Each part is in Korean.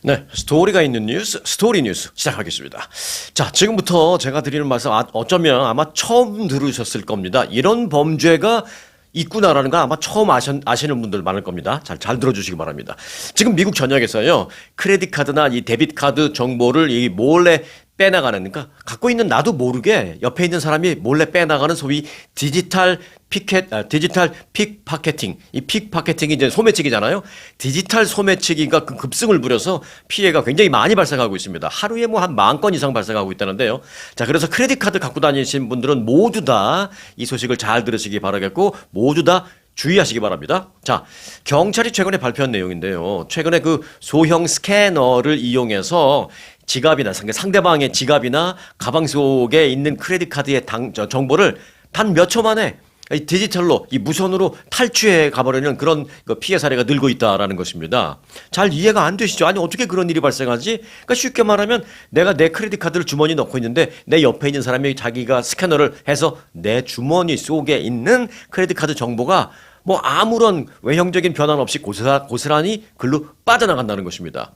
네, 스토리가 있는 뉴스, 스토리 뉴스 시작하겠습니다. 자, 지금부터 제가 드리는 말씀 어쩌면 아마 처음 들으셨을 겁니다. 이런 범죄가 있구나라는 건 아마 처음 아시는 분들 많을 겁니다. 잘 들어주시기 바랍니다. 지금 미국 전역에서요, 크레딧 카드나 이 데빗 카드 정보를 이 몰래 빼나가는, 그러니까 갖고 있는 나도 모르게 옆에 있는 사람이 몰래 빼나가는 소위 디지털 픽파케팅. 이 픽파케팅이 이제 소매치기잖아요. 디지털 소매치기가 급승을 부려서 피해가 굉장히 많이 발생하고 있습니다. 하루에 뭐 한 10,000건 이상 발생하고 있다는데요. 자, 그래서 크레딧 카드 갖고 다니신 분들은 모두 다 이 소식을 잘 들으시기 바라겠고, 모두 다 주의하시기 바랍니다. 자, 경찰이 최근에 발표한 내용인데요. 최근에 그 소형 스캐너를 이용해서 지갑이나 상대방의 지갑이나 가방 속에 있는 크레딧 카드의 정보를 단 몇 초 만에 이 디지털로 이 무선으로 탈취해 가버리는 그런 피해 사례가 늘고 있다라는 것입니다. 잘 이해가 안 되시죠? 아니 어떻게 그런 일이 발생하지? 그러니까 쉽게 말하면 내가 내 크레딧 카드를 주머니에 넣고 있는데 내 옆에 있는 사람이 자기가 스캐너를 해서 내 주머니 속에 있는 크레딧 카드 정보가 뭐 아무런 외형적인 변화 없이 고스란히 글로 빠져나간다는 것입니다.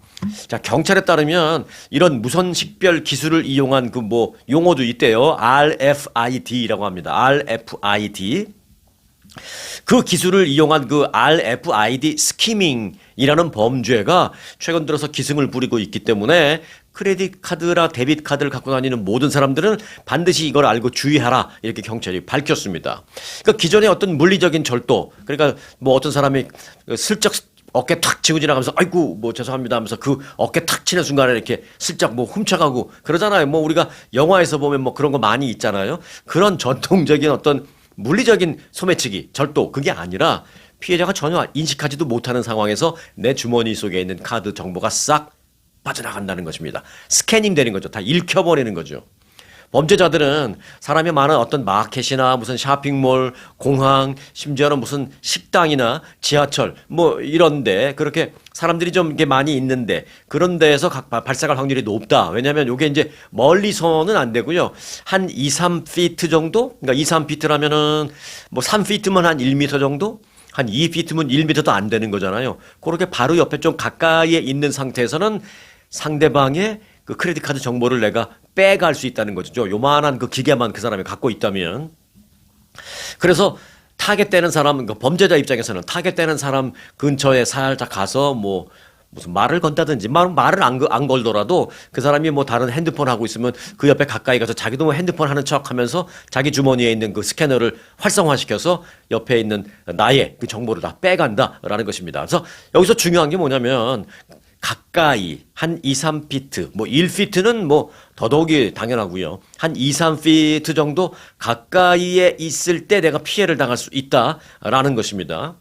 자, 경찰에 따르면 이런 무선 식별 기술을 이용한 그 뭐 용어도 있대요. RFID라고 합니다. RFID. 그 기술을 이용한 그 RFID 스키밍이라는 범죄가 최근 들어서 기승을 부리고 있기 때문에 크레딧 카드나 데빗 카드를 갖고 다니는 모든 사람들은 반드시 이걸 알고 주의하라, 이렇게 경찰이 밝혔습니다. 그러니까 기존의 어떤 물리적인 절도, 그러니까 뭐 어떤 사람이 슬쩍 어깨 탁 치고 지나가면서 아이고 뭐 죄송합니다 하면서 그 어깨 탁 치는 순간에 이렇게 슬쩍 뭐 훔쳐가고 그러잖아요. 뭐 우리가 영화에서 보면 뭐 그런 거 많이 있잖아요. 그런 전통적인 어떤 물리적인 소매치기, 절도, 그게 아니라 피해자가 전혀 인식하지도 못하는 상황에서 내 주머니 속에 있는 카드 정보가 싹 빠져나간다는 것입니다. 스캐닝 되는 거죠. 다 읽혀버리는 거죠. 범죄자들은 사람이 많은 어떤 마켓이나 무슨 쇼핑몰, 공항, 심지어는 무슨 식당이나 지하철 뭐 이런데 그렇게 사람들이 좀 이게 많이 있는데 그런 데에서 발생할 확률이 높다. 왜냐하면 이게 이제 멀리서는 안 되고요. 한 2, 3피트 정도? 그러니까 2, 3피트라면은 뭐 3피트면 한 1미터 정도? 한 2피트면 1미터도 안 되는 거잖아요. 그렇게 바로 옆에 좀 가까이에 있는 상태에서는 상대방의 그 크레딧 카드 정보를 내가 빼갈 수 있다는 거죠. 요만한 그 기계만 그 사람이 갖고 있다면. 그래서 타겟되는 사람, 그 범죄자 입장에서는 타겟되는 사람 근처에 살짝 가서 뭐 무슨 말을 건다든지 말을 안 걸더라도 그 사람이 뭐 다른 핸드폰 하고 있으면 그 옆에 가까이 가서 자기도 뭐 핸드폰 하는 척 하면서 자기 주머니에 있는 그 스캐너를 활성화시켜서 옆에 있는 나의 그 정보를 다 빼간다라는 것입니다. 그래서 여기서 중요한 게 뭐냐면 가까이 한 2, 3피트, 뭐 1피트는 뭐 더더욱이 당연하고요. 한 2, 3피트 정도 가까이에 있을 때 내가 피해를 당할 수 있다라는 것입니다.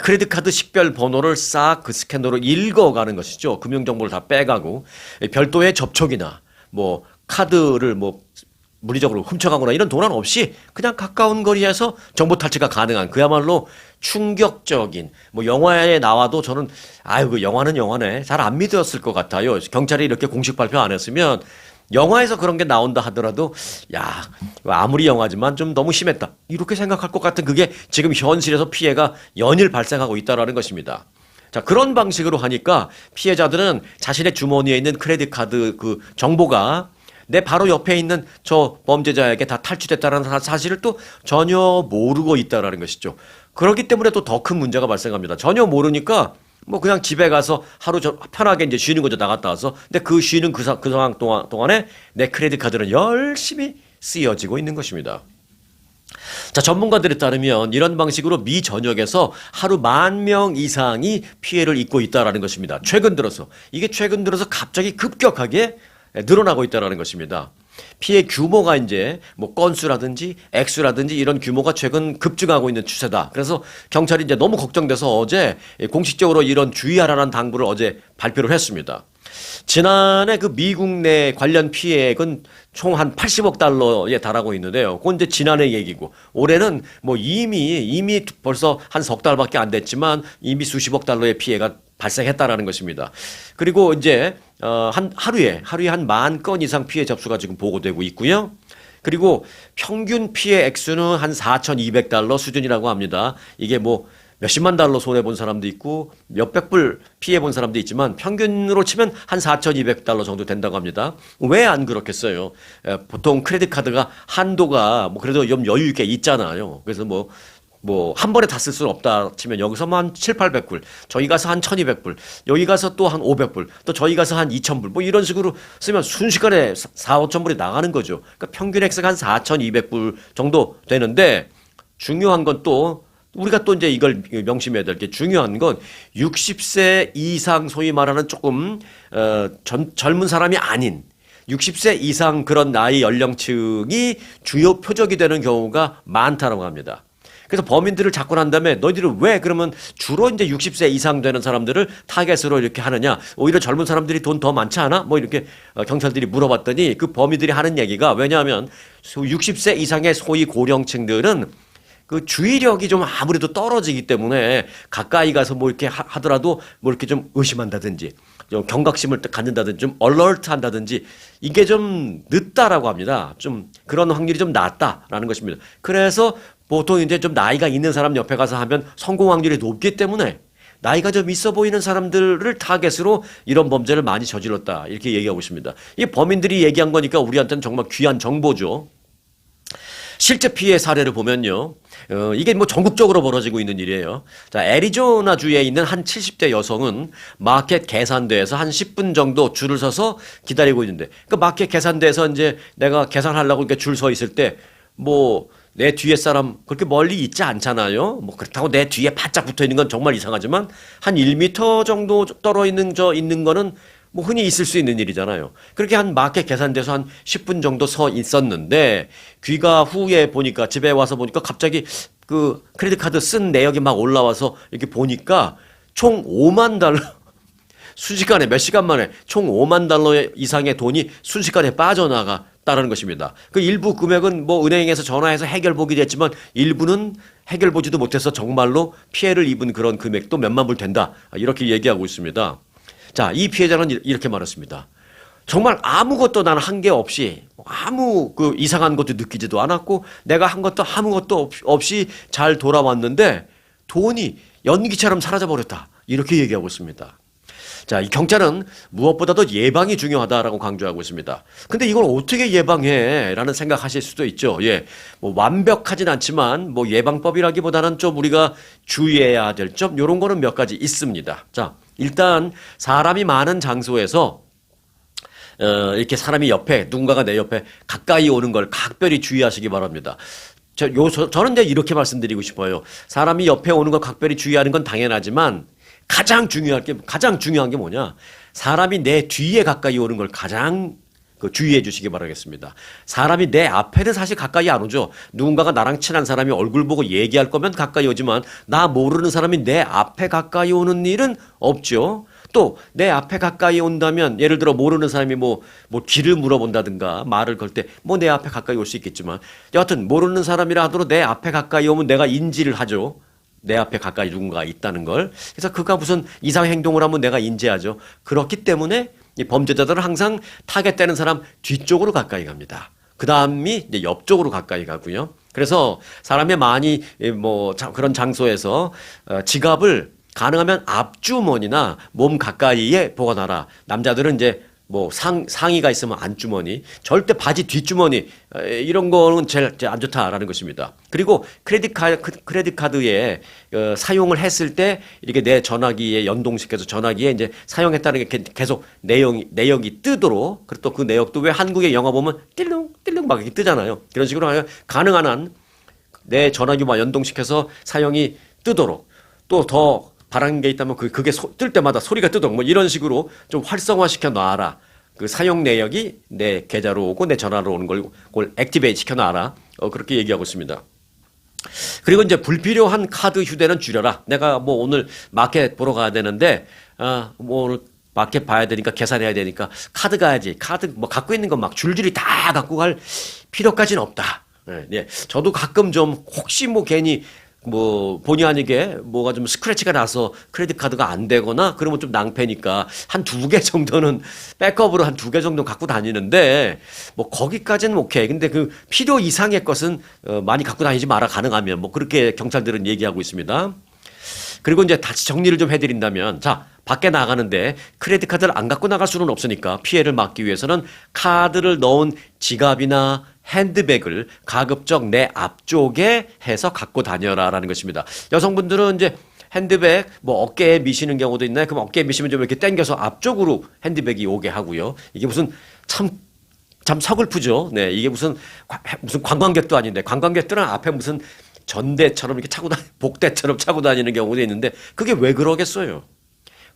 크레딧 카드 식별 번호를 싹 그 스캐너로 읽어가는 것이죠. 금융정보를 다 빼가고 별도의 접촉이나 뭐 카드를 뭐 물리적으로 훔쳐가거나 이런 도난 없이 그냥 가까운 거리에서 정보 탈취가 가능한 그야말로 충격적인 뭐 영화에 나와도 저는 아유 그 영화는 영화네 잘 안 믿었을 것 같아요. 경찰이 이렇게 공식 발표 안 했으면 영화에서 그런 게 나온다 하더라도 야 아무리 영화지만 좀 너무 심했다 이렇게 생각할 것 같은 그게 지금 현실에서 피해가 연일 발생하고 있다라는 것입니다. 자, 그런 방식으로 하니까 피해자들은 자신의 주머니에 있는 크레딧 카드 그 정보가 내 바로 옆에 있는 저 범죄자에게 다 탈취됐다는 사실을 또 전혀 모르고 있다라는 것이죠. 그렇기 때문에 또 더 큰 문제가 발생합니다. 전혀 모르니까 뭐 그냥 집에 가서 하루 편하게 이제 쉬는 거죠. 나갔다 와서. 근데 그 쉬는 그 상황 동안에 내 크레딧 카드는 열심히 쓰여지고 있는 것입니다. 자, 전문가들에 따르면 이런 방식으로 미 전역에서 하루 10,000명 이상이 피해를 입고 있다라는 것입니다. 최근 들어서 갑자기 급격하게 늘어나고 있다는 것입니다. 피해 규모가 이제 뭐 건수라든지 액수라든지 이런 규모가 최근 급증하고 있는 추세다. 그래서 경찰이 이제 너무 걱정돼서 어제 공식적으로 이런 주의하라는 당부를 어제 발표를 했습니다. 지난해 그 미국 내 관련 피해액은 총 한 80억 달러에 달하고 있는데요. 그건 이제 지난해 얘기고 올해는 뭐 이미 벌써 한 석 달밖에 안 됐지만 이미 수십억 달러의 피해가 발생했다라는 것입니다. 그리고 이제 하루에 한 10,000건 이상 피해 접수가 지금 보고되고 있고요. 그리고 평균 피해 액수는 한 4,200달러 수준이라고 합니다. 이게 뭐 몇십만 달러 손해본 사람도 있고 몇백 불 피해본 사람도 있지만 평균으로 치면 한 4,200달러 정도 된다고 합니다. 왜 안 그렇겠어요? 보통 크레딧 카드가 한도가 뭐 그래도 좀 여유 있게 있잖아요. 그래서 뭐 한 번에 다 쓸 수는 없다 치면 여기서만 한 7, 800불, 저기 가서 한 1200불, 여기 가서 또 한 500불, 또 저기 가서 한 2000불, 뭐 이런 식으로 쓰면 순식간에 4, 5천불이 나가는 거죠. 그러니까 평균 액수가 한 4200불 정도 되는데 중요한 건 또 우리가 또 이제 이걸 명심해야 될 게 중요한 건 60세 이상 소위 말하는 조금 젊은 사람이 아닌 60세 이상 그런 나이 연령층이 주요 표적이 되는 경우가 많다라고 합니다. 그래서 범인들을 잡고 난 다음에 너희들은 왜 그러면 주로 이제 60세 이상 되는 사람들을 타겟으로 이렇게 하느냐? 오히려 젊은 사람들이 돈 더 많지 않아? 뭐 이렇게 경찰들이 물어봤더니 그 범인들이 하는 얘기가 왜냐하면 60세 이상의 소위 고령층들은 그 주의력이 좀 아무래도 떨어지기 때문에 가까이 가서 뭐 이렇게 하더라도 뭐 이렇게 좀 의심한다든지 좀 경각심을 갖는다든지 좀 얼러트 한다든지 이게 좀 늦다라고 합니다. 좀 그런 확률이 좀 낮다라는 것입니다. 그래서 보통 이제 좀 나이가 있는 사람 옆에 가서 하면 성공 확률이 높기 때문에 나이가 좀 있어 보이는 사람들을 타겟으로 이런 범죄를 많이 저질렀다. 이렇게 얘기하고 있습니다. 이 범인들이 얘기한 거니까 우리한테는 정말 귀한 정보죠. 실제 피해 사례를 보면요. 이게 뭐 전국적으로 벌어지고 있는 일이에요. 자, 애리조나 주에 있는 한 70대 여성은 마켓 계산대에서 한 10분 정도 줄을 서서 기다리고 있는데 그 마켓 계산대에서 이제 내가 계산하려고 이렇게 줄 서 있을 때 뭐 내 뒤에 사람 그렇게 멀리 있지 않잖아요. 뭐 그렇다고 내 뒤에 바짝 붙어 있는 건 정말 이상하지만 한 1미터 정도 떨어 있는 거는 뭐 흔히 있을 수 있는 일이잖아요. 그렇게 한 마켓 계산대에서 한 10분 정도 서 있었는데 귀가 후에 보니까 집에 와서 보니까 갑자기 그 크레딧 카드 쓴 내역이 막 올라와서 이렇게 보니까 총 5만 달러 순식간에 몇 시간 만에 총 5만 달러 이상의 돈이 순식간에 빠져나갔다는 것입니다. 그 일부 금액은 뭐 은행에서 전화해서 해결보기도 했지만 일부는 해결보지도 못해서 정말로 피해를 입은 그런 금액도 몇만 불 된다. 이렇게 얘기하고 있습니다. 자, 이 피해자는 이렇게 말했습니다. 정말 아무것도 나는 한 게 없이 아무 그 이상한 것도 느끼지도 않았고 내가 한 것도 아무것도 없이 잘 돌아왔는데 돈이 연기처럼 사라져버렸다. 이렇게 얘기하고 있습니다. 자, 이 경찰은 무엇보다도 예방이 중요하다라고 강조하고 있습니다. 근데 이걸 어떻게 예방해? 라는 생각하실 수도 있죠. 예. 뭐 완벽하진 않지만 뭐 예방법이라기보다는 좀 우리가 주의해야 될 점, 요런 거는 몇 가지 있습니다. 자, 일단 사람이 많은 장소에서 이렇게 사람이 옆에 누군가가 내 옆에 가까이 오는 걸 각별히 주의하시기 바랍니다. 저는 이제 이렇게 말씀드리고 싶어요. 사람이 옆에 오는 걸 각별히 주의하는 건 당연하지만 가장 중요한 게 뭐냐? 사람이 내 뒤에 가까이 오는 걸 가장 주의해 주시기 바라겠습니다. 사람이 내 앞에는 사실 가까이 안 오죠. 누군가가 나랑 친한 사람이 얼굴 보고 얘기할 거면 가까이 오지만 나 모르는 사람이 내 앞에 가까이 오는 일은 없죠. 또 내 앞에 가까이 온다면 예를 들어 모르는 사람이 뭐 길을 물어본다든가 말을 걸 때 뭐 내 앞에 가까이 올 수 있겠지만 여하튼 모르는 사람이라 하더라도 내 앞에 가까이 오면 내가 인지를 하죠. 내 앞에 가까이 누군가가 있다는 걸. 그래서 그가 무슨 이상 행동을 하면 내가 인지하죠. 그렇기 때문에 이 범죄자들은 항상 타겟되는 사람 뒤쪽으로 가까이 갑니다. 그 다음이 이제 옆쪽으로 가까이 가고요. 그래서 사람이 많이 뭐 그런 장소에서 지갑을 가능하면 앞주머니나 몸 가까이에 보관하라. 남자들은 이제 뭐 상의가 있으면 안주머니, 절대 바지 뒷주머니 이런 거는 제일 안 좋다라는 것입니다. 그리고 크레딧 카드에 사용을 했을 때 이렇게 내 전화기에 연동시켜서 전화기에 이제 사용했다는 게 계속 내역이 뜨도록. 그리고 또 그 내역도 왜 한국의 영화 보면 띨릉 띨릉 막 이렇게 뜨잖아요. 그런 식으로 가능한 한 내 전화기와 연동시켜서 사용이 뜨도록 또 더 바라는 게 있다면 그게 뜰 때마다 소리가 뜨도록 뭐 이런 식으로 좀 활성화시켜 놔라. 그 사용 내역이 내 계좌로 오고 내 전화로 오는 그걸 액티베이트 시켜 놔라. 그렇게 얘기하고 있습니다. 그리고 이제 불필요한 카드 휴대는 줄여라. 내가 뭐 오늘 마켓 보러 가야 되는데 뭐 오늘 마켓 봐야 되니까 계산해야 되니까 카드 가야지. 카드 뭐 갖고 있는 건 막 줄줄이 다 갖고 갈 필요까지는 없다. 네. 저도 가끔 좀 혹시 뭐 괜히 뭐 본의 아니게 뭐가 좀 스크래치가 나서 크레딧 카드가 안 되거나 그러면 좀 낭패니까 한 2개 정도는 백업으로 한 2개 정도 갖고 다니는데 뭐 거기까지는 오케이. 근데 그 필요 이상의 것은 많이 갖고 다니지 마라 가능하면 뭐 그렇게 경찰들은 얘기하고 있습니다. 그리고 이제 다시 정리를 좀 해드린다면, 자, 밖에 나가는데 크레딧 카드를 안 갖고 나갈 수는 없으니까 피해를 막기 위해서는 카드를 넣은 지갑이나 핸드백을 가급적 내 앞쪽에 해서 갖고 다녀라라는 것입니다. 여성분들은 이제 핸드백 뭐 어깨에 미시는 경우도 있나요? 그럼 어깨에 미시면 좀 이렇게 당겨서 앞쪽으로 핸드백이 오게 하고요. 이게 무슨 참 서글프죠. 네, 이게 무슨 관광객도 아닌데 관광객들은 앞에 무슨 전대처럼 이렇게 복대처럼 차고 다니는 경우도 있는데 그게 왜 그러겠어요?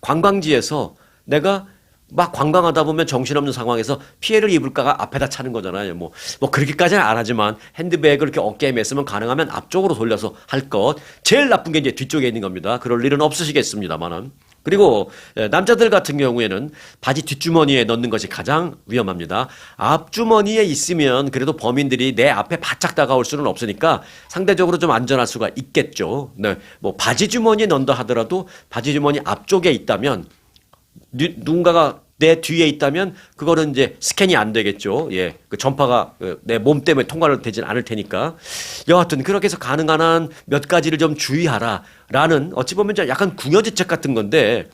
관광지에서 내가 막 관광하다 보면 정신없는 상황에서 피해를 입을까가 앞에다 차는 거잖아요. 뭐 그렇게까지는 안 하지만 핸드백을 이렇게 어깨에 맸으면 가능하면 앞쪽으로 돌려서 할 것. 제일 나쁜 게 이제 뒤쪽에 있는 겁니다. 그럴 일은 없으시겠습니다만은. 그리고 남자들 같은 경우에는 바지 뒷주머니에 넣는 것이 가장 위험합니다. 앞주머니에 있으면 그래도 범인들이 내 앞에 바짝 다가올 수는 없으니까 상대적으로 좀 안전할 수가 있겠죠. 네, 뭐 바지 주머니에 넣는다 하더라도 바지 주머니 앞쪽에 있다면 누군가가 내 뒤에 있다면 그거는 이제 스캔이 안 되겠죠. 예, 그 전파가 내 몸 때문에 통과를 되진 않을 테니까. 여하튼 그렇게 해서 가능한 한 몇 가지를 좀 주의하라라는 어찌 보면 약간 궁여지책 같은 건데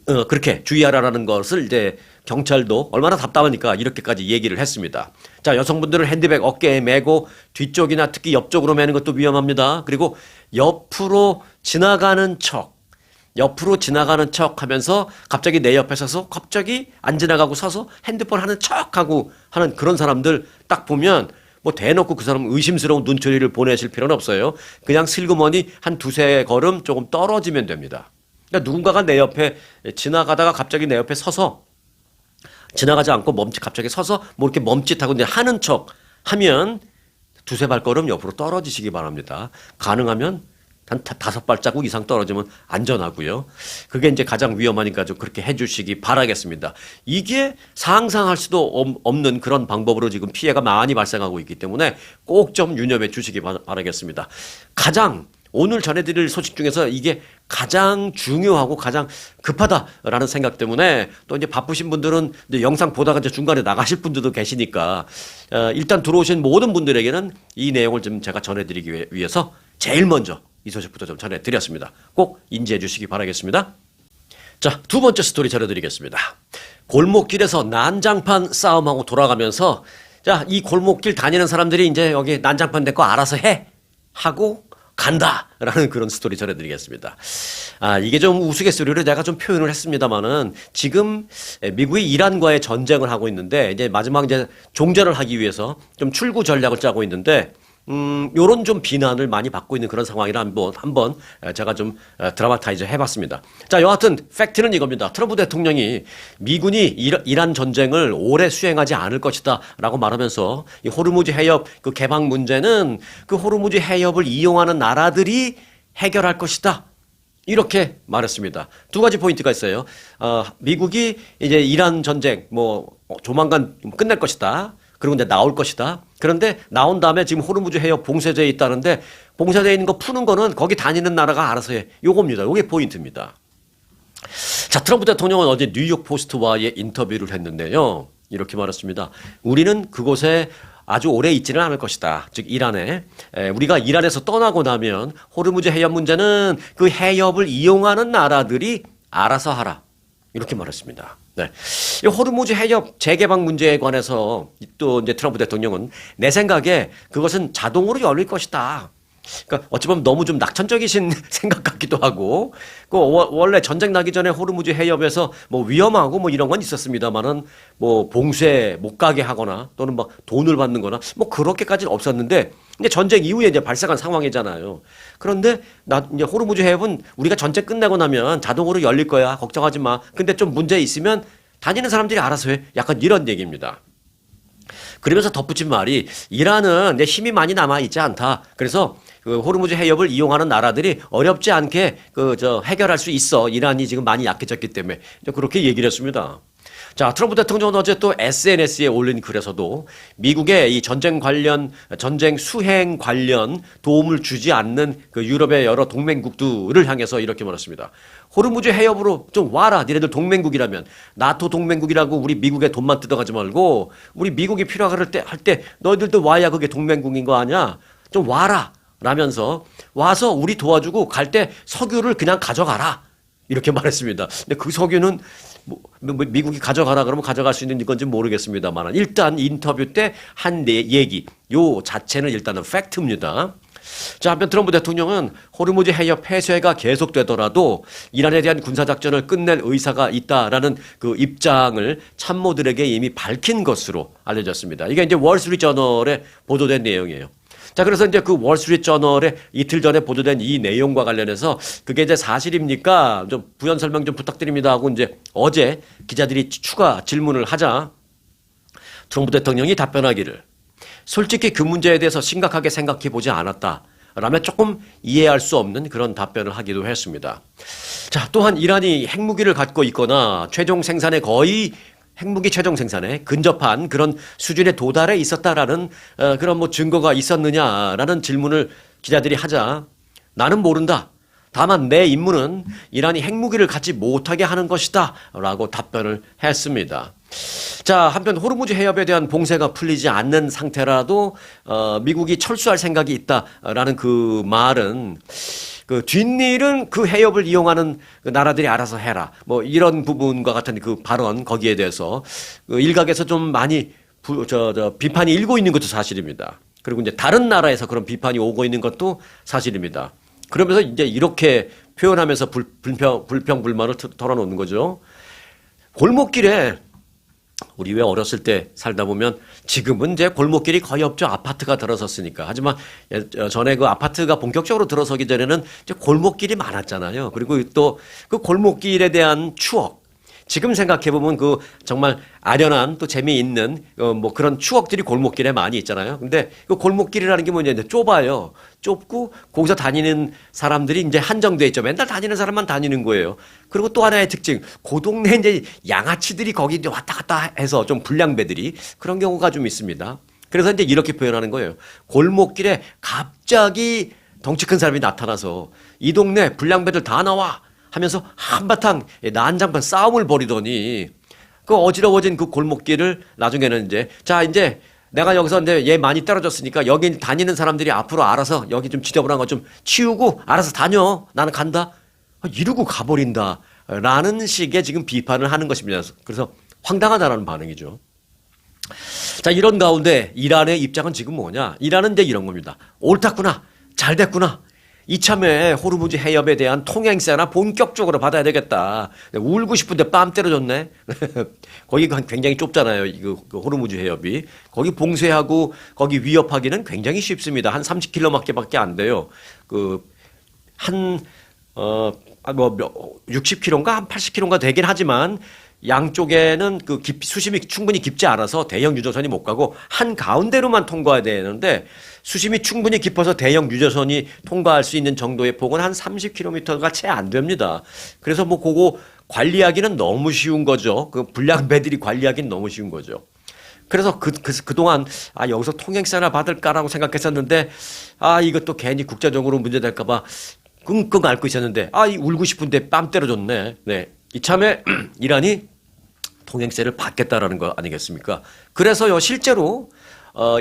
그렇게 주의하라라는 것을 이제 경찰도 얼마나 답답하니까 이렇게까지 얘기를 했습니다. 자, 여성분들은 핸드백 어깨에 메고 뒤쪽이나 특히 옆쪽으로 메는 것도 위험합니다. 그리고 옆으로 지나가는 척 하면서 갑자기 내 옆에 서서 갑자기 안 지나가고 서서 핸드폰 하는 척하고 하는 그런 사람들 딱 보면 뭐 대놓고 그 사람 의심스러운 눈초리를 보내실 필요는 없어요. 그냥 슬그머니 한 두세 걸음 조금 떨어지면 됩니다. 그러니까 누군가가 내 옆에 지나가다가 갑자기 내 옆에 서서 지나가지 않고 갑자기 서서 뭐 이렇게 멈칫하고 이제 하는 척 하면 두세 발걸음 옆으로 떨어지시기 바랍니다. 가능하면 한 5발자국 이상 떨어지면 안전하고요. 그게 이제 가장 위험하니까 좀 그렇게 해주시기 바라겠습니다. 이게 상상할 수도 없는 그런 방법으로 지금 피해가 많이 발생하고 있기 때문에 꼭 좀 유념해 주시기 바라겠습니다. 오늘 전해드릴 소식 중에서 이게 가장 중요하고 가장 급하다라는 생각 때문에 또 이제 바쁘신 분들은 이제 영상 보다가 이제 중간에 나가실 분들도 계시니까 일단 들어오신 모든 분들에게는 이 내용을 좀 제가 전해드리기 위해서 제일 먼저 이 소식부터 좀 전해드렸습니다. 꼭 인지해 주시기 바라겠습니다. 자, 두 번째 스토리 전해드리겠습니다. 골목길에서 난장판 싸움하고 돌아가면서 자, 이 골목길 다니는 사람들이 이제 여기 난장판 내 거 알아서 해 하고 간다라는 그런 스토리 전해드리겠습니다. 이게 좀 우스갯소리로 내가 좀 표현을 했습니다만은 지금 미국이 이란과의 전쟁을 하고 있는데 이제 마지막 이제 종전을 하기 위해서 좀 출구 전략을 짜고 있는데 요런 좀 비난을 많이 받고 있는 그런 상황이라 한번 제가 좀 드라마타이즈 해봤습니다. 자, 여하튼 팩트는 이겁니다. 트럼프 대통령이 미군이 이란 전쟁을 오래 수행하지 않을 것이다 라고 말하면서 이 호르무즈 해협 그 개방 문제는 그 호르무즈 해협을 이용하는 나라들이 해결할 것이다. 이렇게 말했습니다. 두 가지 포인트가 있어요. 미국이 이제 이란 전쟁 조만간 끝낼 것이다. 그리고 이제 나올 것이다. 그런데 나온 다음에 지금 호르무즈 해협 봉쇄되어 있다는데 봉쇄되어 있는 거 푸는 거는 거기 다니는 나라가 알아서 해. 요겁니다. 요게 포인트입니다. 자, 트럼프 대통령은 어제 뉴욕 포스트와의 인터뷰를 했는데요. 이렇게 말했습니다. 우리는 그곳에 아주 오래 있지는 않을 것이다. 즉 이란에 우리가 이란에서 떠나고 나면 호르무즈 해협 문제는 그 해협을 이용하는 나라들이 알아서 하라. 이렇게 말했습니다. 네. 이 호르무즈 해협 재개방 문제에 관해서 또 이제 트럼프 대통령은 내 생각에 그것은 자동으로 열릴 것이다. 그러니까 어찌 보면 너무 좀 낙천적이신 생각 같기도 하고, 원래 전쟁 나기 전에 호르무즈 해협에서 위험하고 이런 건 있었습니다만은 봉쇄 못 가게 하거나 또는 돈을 받는거나 그렇게까지는 없었는데 이제 전쟁 이후에 이제 발생한 상황이잖아요. 그런데 이제 호르무즈 해협은 우리가 전쟁 끝내고 나면 자동으로 열릴 거야. 걱정하지 마. 근데 좀 문제 있으면 다니는 사람들이 알아서 해. 약간 이런 얘기입니다. 그러면서 덧붙인 말이 이란은 내 힘이 많이 남아 있지 않다. 그래서 그 호르무즈 해협을 이용하는 나라들이 어렵지 않게 해결할 수 있어. 이란이 지금 많이 약해졌기 때문에 그렇게 얘기를 했습니다. 자, 트럼프 대통령은 어제 또 SNS에 올린 글에서도 미국의 이 전쟁 수행 관련 도움을 주지 않는 그 유럽의 여러 동맹국들을 향해서 이렇게 말했습니다. 호르무즈 해협으로 좀 와라. 니네들 동맹국이라면. 나토 동맹국이라고 우리 미국에 돈만 뜯어가지 말고 우리 미국이 필요할 때 너희들도 와야 그게 동맹국인 거 아니야? 좀 와라. 라면서 와서 우리 도와주고 갈 때 석유를 그냥 가져가라. 이렇게 말했습니다. 근데 그 석유는 미국이 가져가라 그러면 가져갈 수 있는 건지 모르겠습니다만 일단 인터뷰 때 한 얘기 요 자체는 일단은 팩트입니다. 자, 한편 트럼프 대통령은 호르무즈 해협 폐쇄가 계속되더라도 이란에 대한 군사작전을 끝낼 의사가 있다라는 그 입장을 참모들에게 이미 밝힌 것으로 알려졌습니다. 이게 이제 월스트리트저널에 보도된 내용이에요. 자, 그래서 이제 그 월스트리트저널에 이틀 전에 보도된 이 내용과 관련해서 그게 이제 사실입니까? 좀 부연 설명 좀 부탁드립니다 하고 이제 어제 기자들이 추가 질문을 하자 트럼프 대통령이 답변하기를 솔직히 그 문제에 대해서 심각하게 생각해 보지 않았다. 라며 조금 이해할 수 없는 그런 답변을 하기도 했습니다. 자, 또한 이란이 핵무기를 갖고 있거나 최종 생산에 거의 핵무기 최종 생산에 근접한 그런 수준에 도달해 있었다라는 그런 뭐 증거가 있었느냐라는 질문을 기자들이 하자 나는 모른다. 다만 내 임무는 이란이 핵무기를 갖지 못하게 하는 것이다. 라고 답변을 했습니다. 자, 한편 호르무즈 해협에 대한 봉쇄가 풀리지 않는 상태라도 미국이 철수할 생각이 있다라는 그 말은 그 뒷일은 그 해협을 이용하는 그 나라들이 알아서 해라. 뭐 이런 부분과 같은 그 발언 거기에 대해서 그 일각에서 좀 많이 비판이 일고 있는 것도 사실입니다. 그리고 이제 다른 나라에서 그런 비판이 오고 있는 것도 사실입니다. 그러면서 이제 이렇게 표현하면서 불평불만을 털어놓는 거죠. 골목길에 우리 왜 어렸을 때 살다 보면 지금은 이제 골목길이 거의 없죠. 아파트가 들어섰으니까. 하지만 전에 그 아파트가 본격적으로 들어서기 전에는 이제 골목길이 많았잖아요. 그리고 또 그 골목길에 대한 추억. 지금 생각해보면 그 정말 아련한 또 재미있는 뭐 그런 추억들이 골목길에 많이 있잖아요. 근데 그 골목길이라는 게 뭐냐, 좁아요. 좁고 거기서 다니는 사람들이 이제 한정돼 있죠. 맨날 다니는 사람만 다니는 거예요. 그리고 또 하나의 특징, 그 동네 이제 양아치들이 거기 이제 왔다 갔다 해서 좀 불량배들이 그런 경우가 좀 있습니다. 그래서 이제 이렇게 표현하는 거예요. 골목길에 갑자기 덩치 큰 사람이 나타나서 이 동네 불량배들 다 나와! 하면서 한바탕 난장판 싸움을 벌이더니 그 어지러워진 그 골목길을 나중에는 이제 자 이제 내가 여기서 이제 얘 많이 떨어졌으니까 여기 다니는 사람들이 앞으로 알아서 여기 좀 지저분한 거 좀 치우고 알아서 다녀. 나는 간다. 이러고 가버린다. 라는 식의 지금 비판을 하는 것입니다. 그래서 황당하다라는 반응이죠. 자, 이런 가운데 이란의 입장은 지금 뭐냐? 이란은 이제 이런 겁니다. 옳았구나. 잘 됐구나. 이참에 호르무즈 해협에 대한 통행세나 본격적으로 받아야 되겠다. 울고 싶은데 뺨 때려줬네. 거기가 굉장히 좁잖아요. 그 호르무즈 해협이. 거기 봉쇄하고 거기 위협하기는 굉장히 쉽습니다. 한 30km밖에 안 돼요. 뭐 60km인가 한 80km인가 되긴 하지만 양쪽에는 그 수심이 충분히 깊지 않아서 대형 유조선이 못 가고 한 가운데로만 통과해야 되는데 수심이 충분히 깊어서 대형 유조선이 통과할 수 있는 정도의 폭은 한 30km가 채 안 됩니다. 그래서 뭐 그거 관리하기는 너무 쉬운 거죠. 그 불량배들이 관리하기는 너무 쉬운 거죠. 그래서 그동안 여기서 통행세나 받을까라고 생각했었는데 이것도 괜히 국제적으로 문제될까봐 끙끙 앓고 있었는데 울고 싶은데 뺨 때려줬네. 네. 이참에 이란이 통행세를 받겠다라는 거 아니겠습니까? 그래서요, 실제로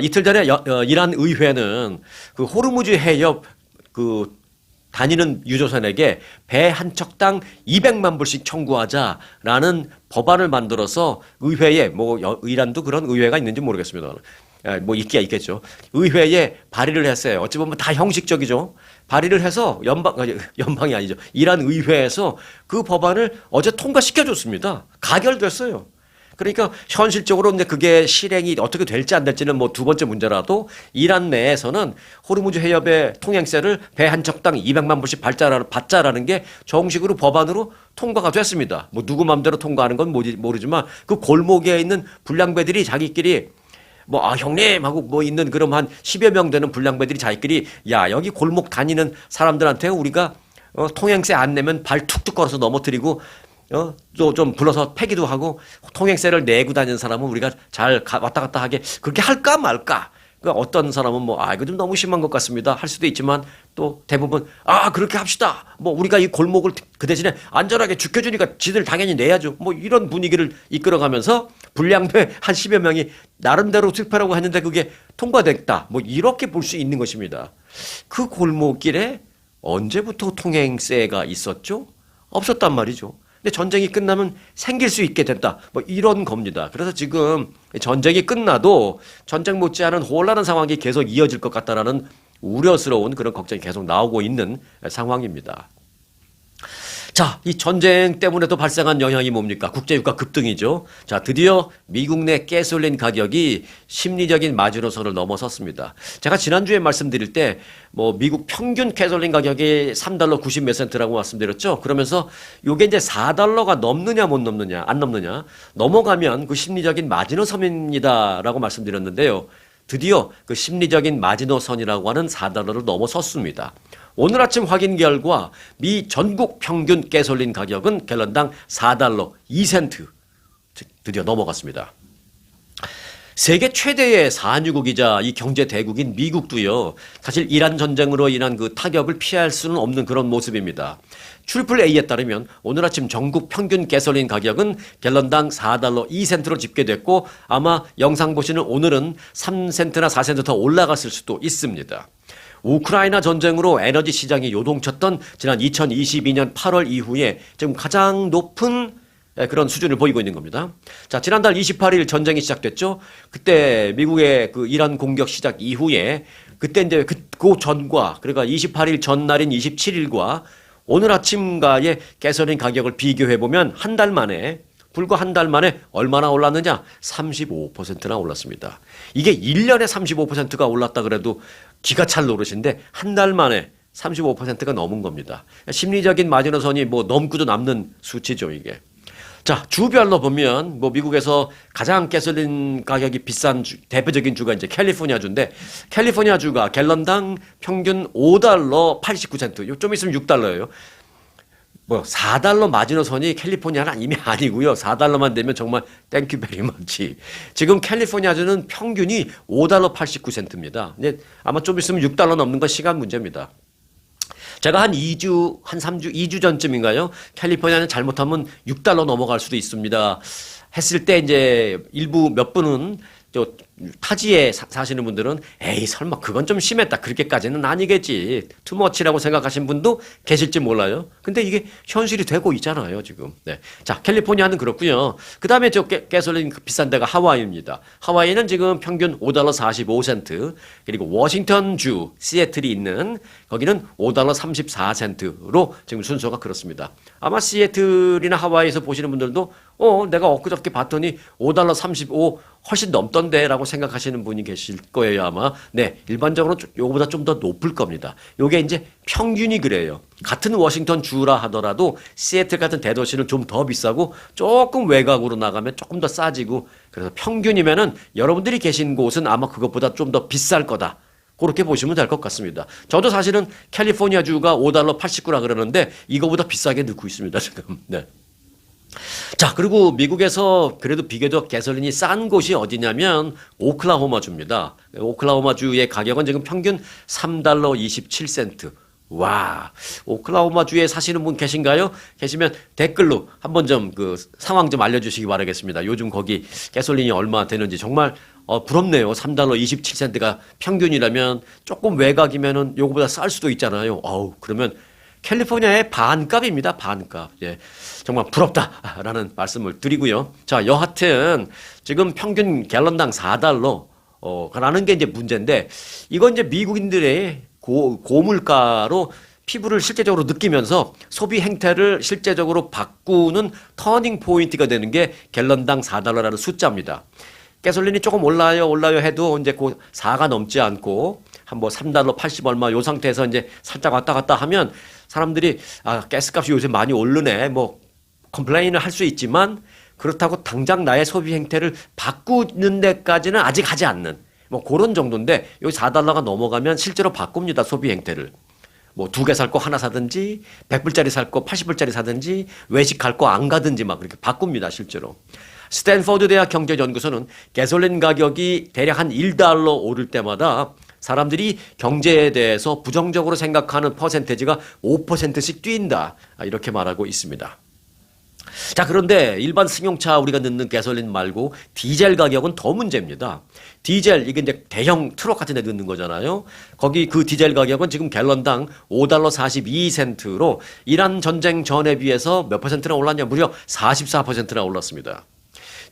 이틀 전에 이란 의회는 그 호르무즈 해협 그 다니는 유조선에게 배 한 척당 200만 불씩 청구하자라는 법안을 만들어서 의회에 뭐 이란도 그런 의회가 있는지 모르겠습니다. 뭐 있겠죠. 의회에 발의를 했어요. 어찌 보면 다 형식적이죠. 발의를 해서 연방이 아니죠. 이란 의회에서 그 법안을 어제 통과시켜줬습니다. 가결됐어요. 그러니까 현실적으로 이제 그게 실행이 어떻게 될지 안 될지는 뭐 두 번째 문제라도 이란 내에서는 호르무즈 해협의 통행세를 배 한 척당 200만 불씩 받자라는 게 정식으로 법안으로 통과가 됐습니다. 뭐 누구 맘대로 통과하는 건 모르지만 그 골목에 있는 불량배들이 자기끼리 형님 하고 뭐 있는 그럼 한 10여 명 되는 불량배들이 자기끼리 여기 골목 다니는 사람들한테 우리가 통행세 안 내면 발 툭툭 걸어서 넘어뜨리고 또 좀 불러서 패기도 하고 통행세를 내고 다니는 사람은 우리가 잘 왔다 갔다 하게 그렇게 할까 말까. 그러니까 어떤 사람은 이거 좀 너무 심한 것 같습니다. 할 수도 있지만 또 대부분 그렇게 합시다. 뭐 우리가 이 골목을 그 대신에 안전하게 지켜주니까 지들 당연히 내야죠. 뭐 이런 분위기를 이끌어가면서 불량배 한 10여 명이 나름대로 투표라고 했는데 그게 통과됐다. 뭐 이렇게 볼 수 있는 것입니다. 그 골목길에 언제부터 통행세가 있었죠? 없었단 말이죠. 근데 전쟁이 끝나면 생길 수 있게 됐다. 뭐 이런 겁니다. 그래서 지금 전쟁이 끝나도 전쟁 못지않은 혼란한 상황이 계속 이어질 것 같다라는 우려스러운 그런 걱정이 계속 나오고 있는 상황입니다. 자, 이 전쟁 때문에도 발생한 영향이 뭡니까? 국제유가 급등이죠. 자, 드디어 미국 내 가솔린 가격이 심리적인 마지노선을 넘어섰습니다. 제가 지난주에 말씀드릴 때 뭐 미국 평균 가솔린 가격이 3달러 90 몇 센트라고 말씀드렸죠. 그러면서 요게 이제 4달러가 넘느냐 못 넘느냐 안 넘느냐 넘어가면 그 심리적인 마지노선입니다라고 말씀드렸는데요. 드디어 그 심리적인 마지노선이라고 하는 4달러를 넘어섰습니다. 오늘 아침 확인 결과 미 전국 평균 가솔린 가격은 갤런당 4달러 2센트 드디어 넘어갔습니다. 세계 최대의 산유국이자 이 경제 대국인 미국도요. 사실 이란 전쟁으로 인한 그 타격을 피할 수는 없는 그런 모습입니다. 트리플 A에 따르면 오늘 아침 전국 평균 가솔린 가격은 갤런당 4달러 2센트로 집계됐고 아마 영상 보시는 오늘은 3센트나 4센트 더 올라갔을 수도 있습니다. 우크라이나 전쟁으로 에너지 시장이 요동쳤던 지난 2022년 8월 이후에 지금 가장 높은 그런 수준을 보이고 있는 겁니다. 자, 지난달 28일 전쟁이 시작됐죠. 그때 미국의 그 이란 공격 시작 이후에 그때 이제 그 전과 그러니까 28일 전날인 27일과 오늘 아침가의 가솔린 가격을 비교해 보면 한 달 만에 불과 한 달 만에 얼마나 올랐느냐? 35%나 올랐습니다. 이게 1년에 35%가 올랐다 그래도 기가 찰 노릇인데 한 달 만에 35%가 넘은 겁니다. 심리적인 마지노선이 뭐 넘고도 남는 수치죠, 이게. 자, 주별로 보면 뭐 미국에서 가장 가솔린 가격이 비싼 대표적인 주가 이제 캘리포니아주인데 캘리포니아주가 갤런당 평균 5달러 89센트. 좀 있으면 6달러예요. 뭐 4달러 마지노선이 캘리포니아는 이미 아니고요. 4달러만 되면 정말 땡큐 베리 머치. 지금 캘리포니아주는 평균이 5달러 89센트입니다. 근데 아마 좀 있으면 6달러 넘는 건 시간 문제입니다. 제가 한 2주 전쯤인가요? 캘리포니아는 잘못하면 6달러 넘어갈 수도 있습니다. 했을 때 이제 일부 몇 분은 타지에 사시는 분들은 에이 설마 그건 좀 심했다. 그렇게까지는 아니겠지. 투머치라고 생각하신 분도 계실지 몰라요. 근데 이게 현실이 되고 있잖아요, 지금. 네. 자, 캘리포니아는 그렇고요. 그다음에 저 가솔린 비싼 데가 하와이입니다. 하와이는 지금 평균 5달러 45센트. 그리고 워싱턴주 시애틀이 있는 거기는 5달러 34센트로 지금 순서가 그렇습니다. 아마 시애틀이나 하와이에서 보시는 분들도 내가 엊그저께 봤더니 5달러 35 훨씬 넘던데 라고 생각하시는 분이 계실 거예요, 아마. 네, 일반적으로 요거보다 좀 더 높을 겁니다. 요게 이제 평균이 그래요. 같은 워싱턴 주라 하더라도 시애틀 같은 대도시는 좀 더 비싸고 조금 외곽으로 나가면 조금 더 싸지고 그래서 평균이면은 여러분들이 계신 곳은 아마 그것보다 좀 더 비쌀 거다. 그렇게 보시면 될 것 같습니다. 저도 사실은 캘리포니아 주가 5달러 89라 그러는데 이거보다 비싸게 넣고 있습니다, 지금. 네. 자, 그리고 미국에서 그래도 비교적 가솔린이 싼 곳이 어디냐면 오클라호마주입니다. 오클라호마주의 가격은 지금 평균 3달러 27센트. 와, 오클라호마주에 사시는 분 계신가요? 계시면 댓글로 한번 좀 그 상황 좀 알려주시기 바라겠습니다. 요즘 거기 가솔린이 얼마 되는지 정말 부럽네요. 3달러 27센트가 평균이라면 조금 외곽이면은 요거보다 쌀 수도 있잖아요. 그러면 캘리포니아의 반값입니다. 반값. 예. 정말 부럽다라는 말씀을 드리고요. 자, 여하튼 지금 평균 갤런당 4달러 라는 게 이제 문제인데 이건 이제 미국인들의 고물가로 피부를 실제적으로 느끼면서 소비 행태를 실제적으로 바꾸는 터닝 포인트가 되는 게 갤런당 4달러라는 숫자입니다. 가솔린이 조금 올라요 해도 이제 그 4가 넘지 않고 한 뭐 3달러 80 얼마 요 상태에서 이제 살짝 왔다 갔다 하면 사람들이 가스값이 요새 많이 오르네 뭐 컴플레인을 할 수 있지만 그렇다고 당장 나의 소비 행태를 바꾸는 데까지는 아직 하지 않는 뭐 그런 정도인데 여기 4달러가 넘어가면 실제로 바꿉니다. 소비 행태를. 뭐 2개 살 거 하나 사든지 100불짜리 살 거 80불짜리 사든지 외식 갈 거 안 가든지 막 그렇게 바꿉니다. 실제로. 스탠퍼드 대학 경제연구소는 가솔린 가격이 대략 한 1달러 오를 때마다 사람들이 경제에 대해서 부정적으로 생각하는 퍼센테이지가 5%씩 뛴다. 이렇게 말하고 있습니다. 자, 그런데 일반 승용차 우리가 넣는 가솔린 말고 디젤 가격은 더 문제입니다. 디젤, 이게 이제 대형 트럭 같은 데 넣는 거잖아요. 거기 그 디젤 가격은 지금 갤런당 5달러 42센트로 이란 전쟁 전에 비해서 몇 퍼센트나 올랐냐? 무려 44%나 올랐습니다.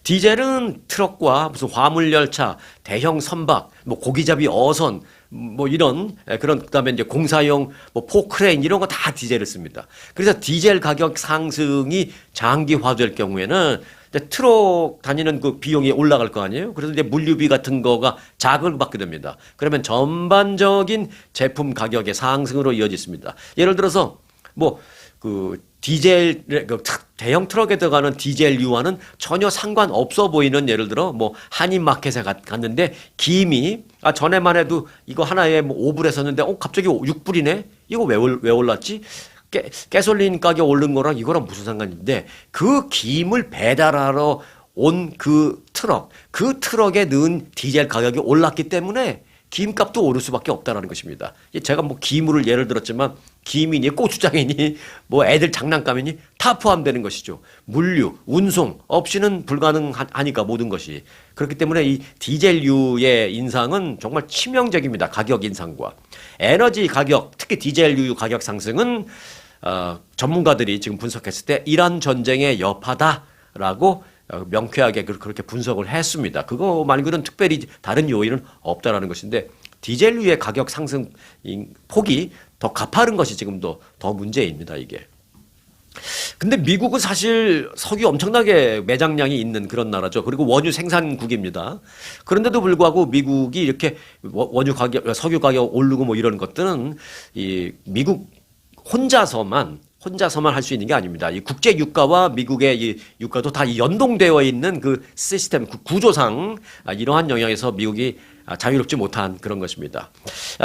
디젤은 트럭과 무슨 화물열차, 대형 선박, 뭐 고기잡이 어선, 뭐 이런 그런 그다음에 이제 공사용 뭐 포크레인 이런 거 다 디젤을 씁니다. 그래서 디젤 가격 상승이 장기화될 경우에는 이제 트럭 다니는 그 비용이 올라갈 거 아니에요? 그래서 이제 물류비 같은 거가 자극을 받게 됩니다. 그러면 전반적인 제품 가격의 상승으로 이어지습니다. 예를 들어서 뭐 그 디젤 그 대형 트럭에 들어가는 디젤유와는 전혀 상관없어 보이는 예를 들어 뭐 한인마켓에 갔는데 김이 전에만 해도 이거 하나에 뭐 5불에 샀는데 갑자기 6불이네? 이거 왜 올랐지? 가솔린 가격 오른 거랑 이거랑 무슨 상관인데 그 김을 배달하러 온 그 트럭에 넣은 디젤 가격이 올랐기 때문에 김값도 오를 수밖에 없다라는 것입니다. 제가 뭐 기물을 예를 들었지만 김이니 고추장이니 뭐 애들 장난감이니 다 포함되는 것이죠. 물류, 운송 없이는 불가능하니까 모든 것이. 그렇기 때문에 이 디젤유의 인상은 정말 치명적입니다. 가격 인상과. 에너지 가격, 특히 디젤유 가격 상승은 전문가들이 지금 분석했을 때 이란 전쟁의 여파다라고 명쾌하게 그렇게 분석을 했습니다. 그거 말고는 특별히 다른 요인은 없다라는 것인데 디젤유의 가격 상승 폭이 더 가파른 것이 지금도 더 문제입니다, 이게. 근데 미국은 사실 석유 엄청나게 매장량이 있는 그런 나라죠. 그리고 원유 생산국입니다. 그런데도 불구하고 미국이 이렇게 원유 가격, 석유 가격 오르고 뭐 이런 것들은 이 미국 혼자서만 할 수 있는 게 아닙니다. 이 국제 유가와 미국의 이 유가도 다 연동되어 있는 그 시스템, 그 구조상 이러한 영향에서 미국이 자유롭지 못한 그런 것입니다.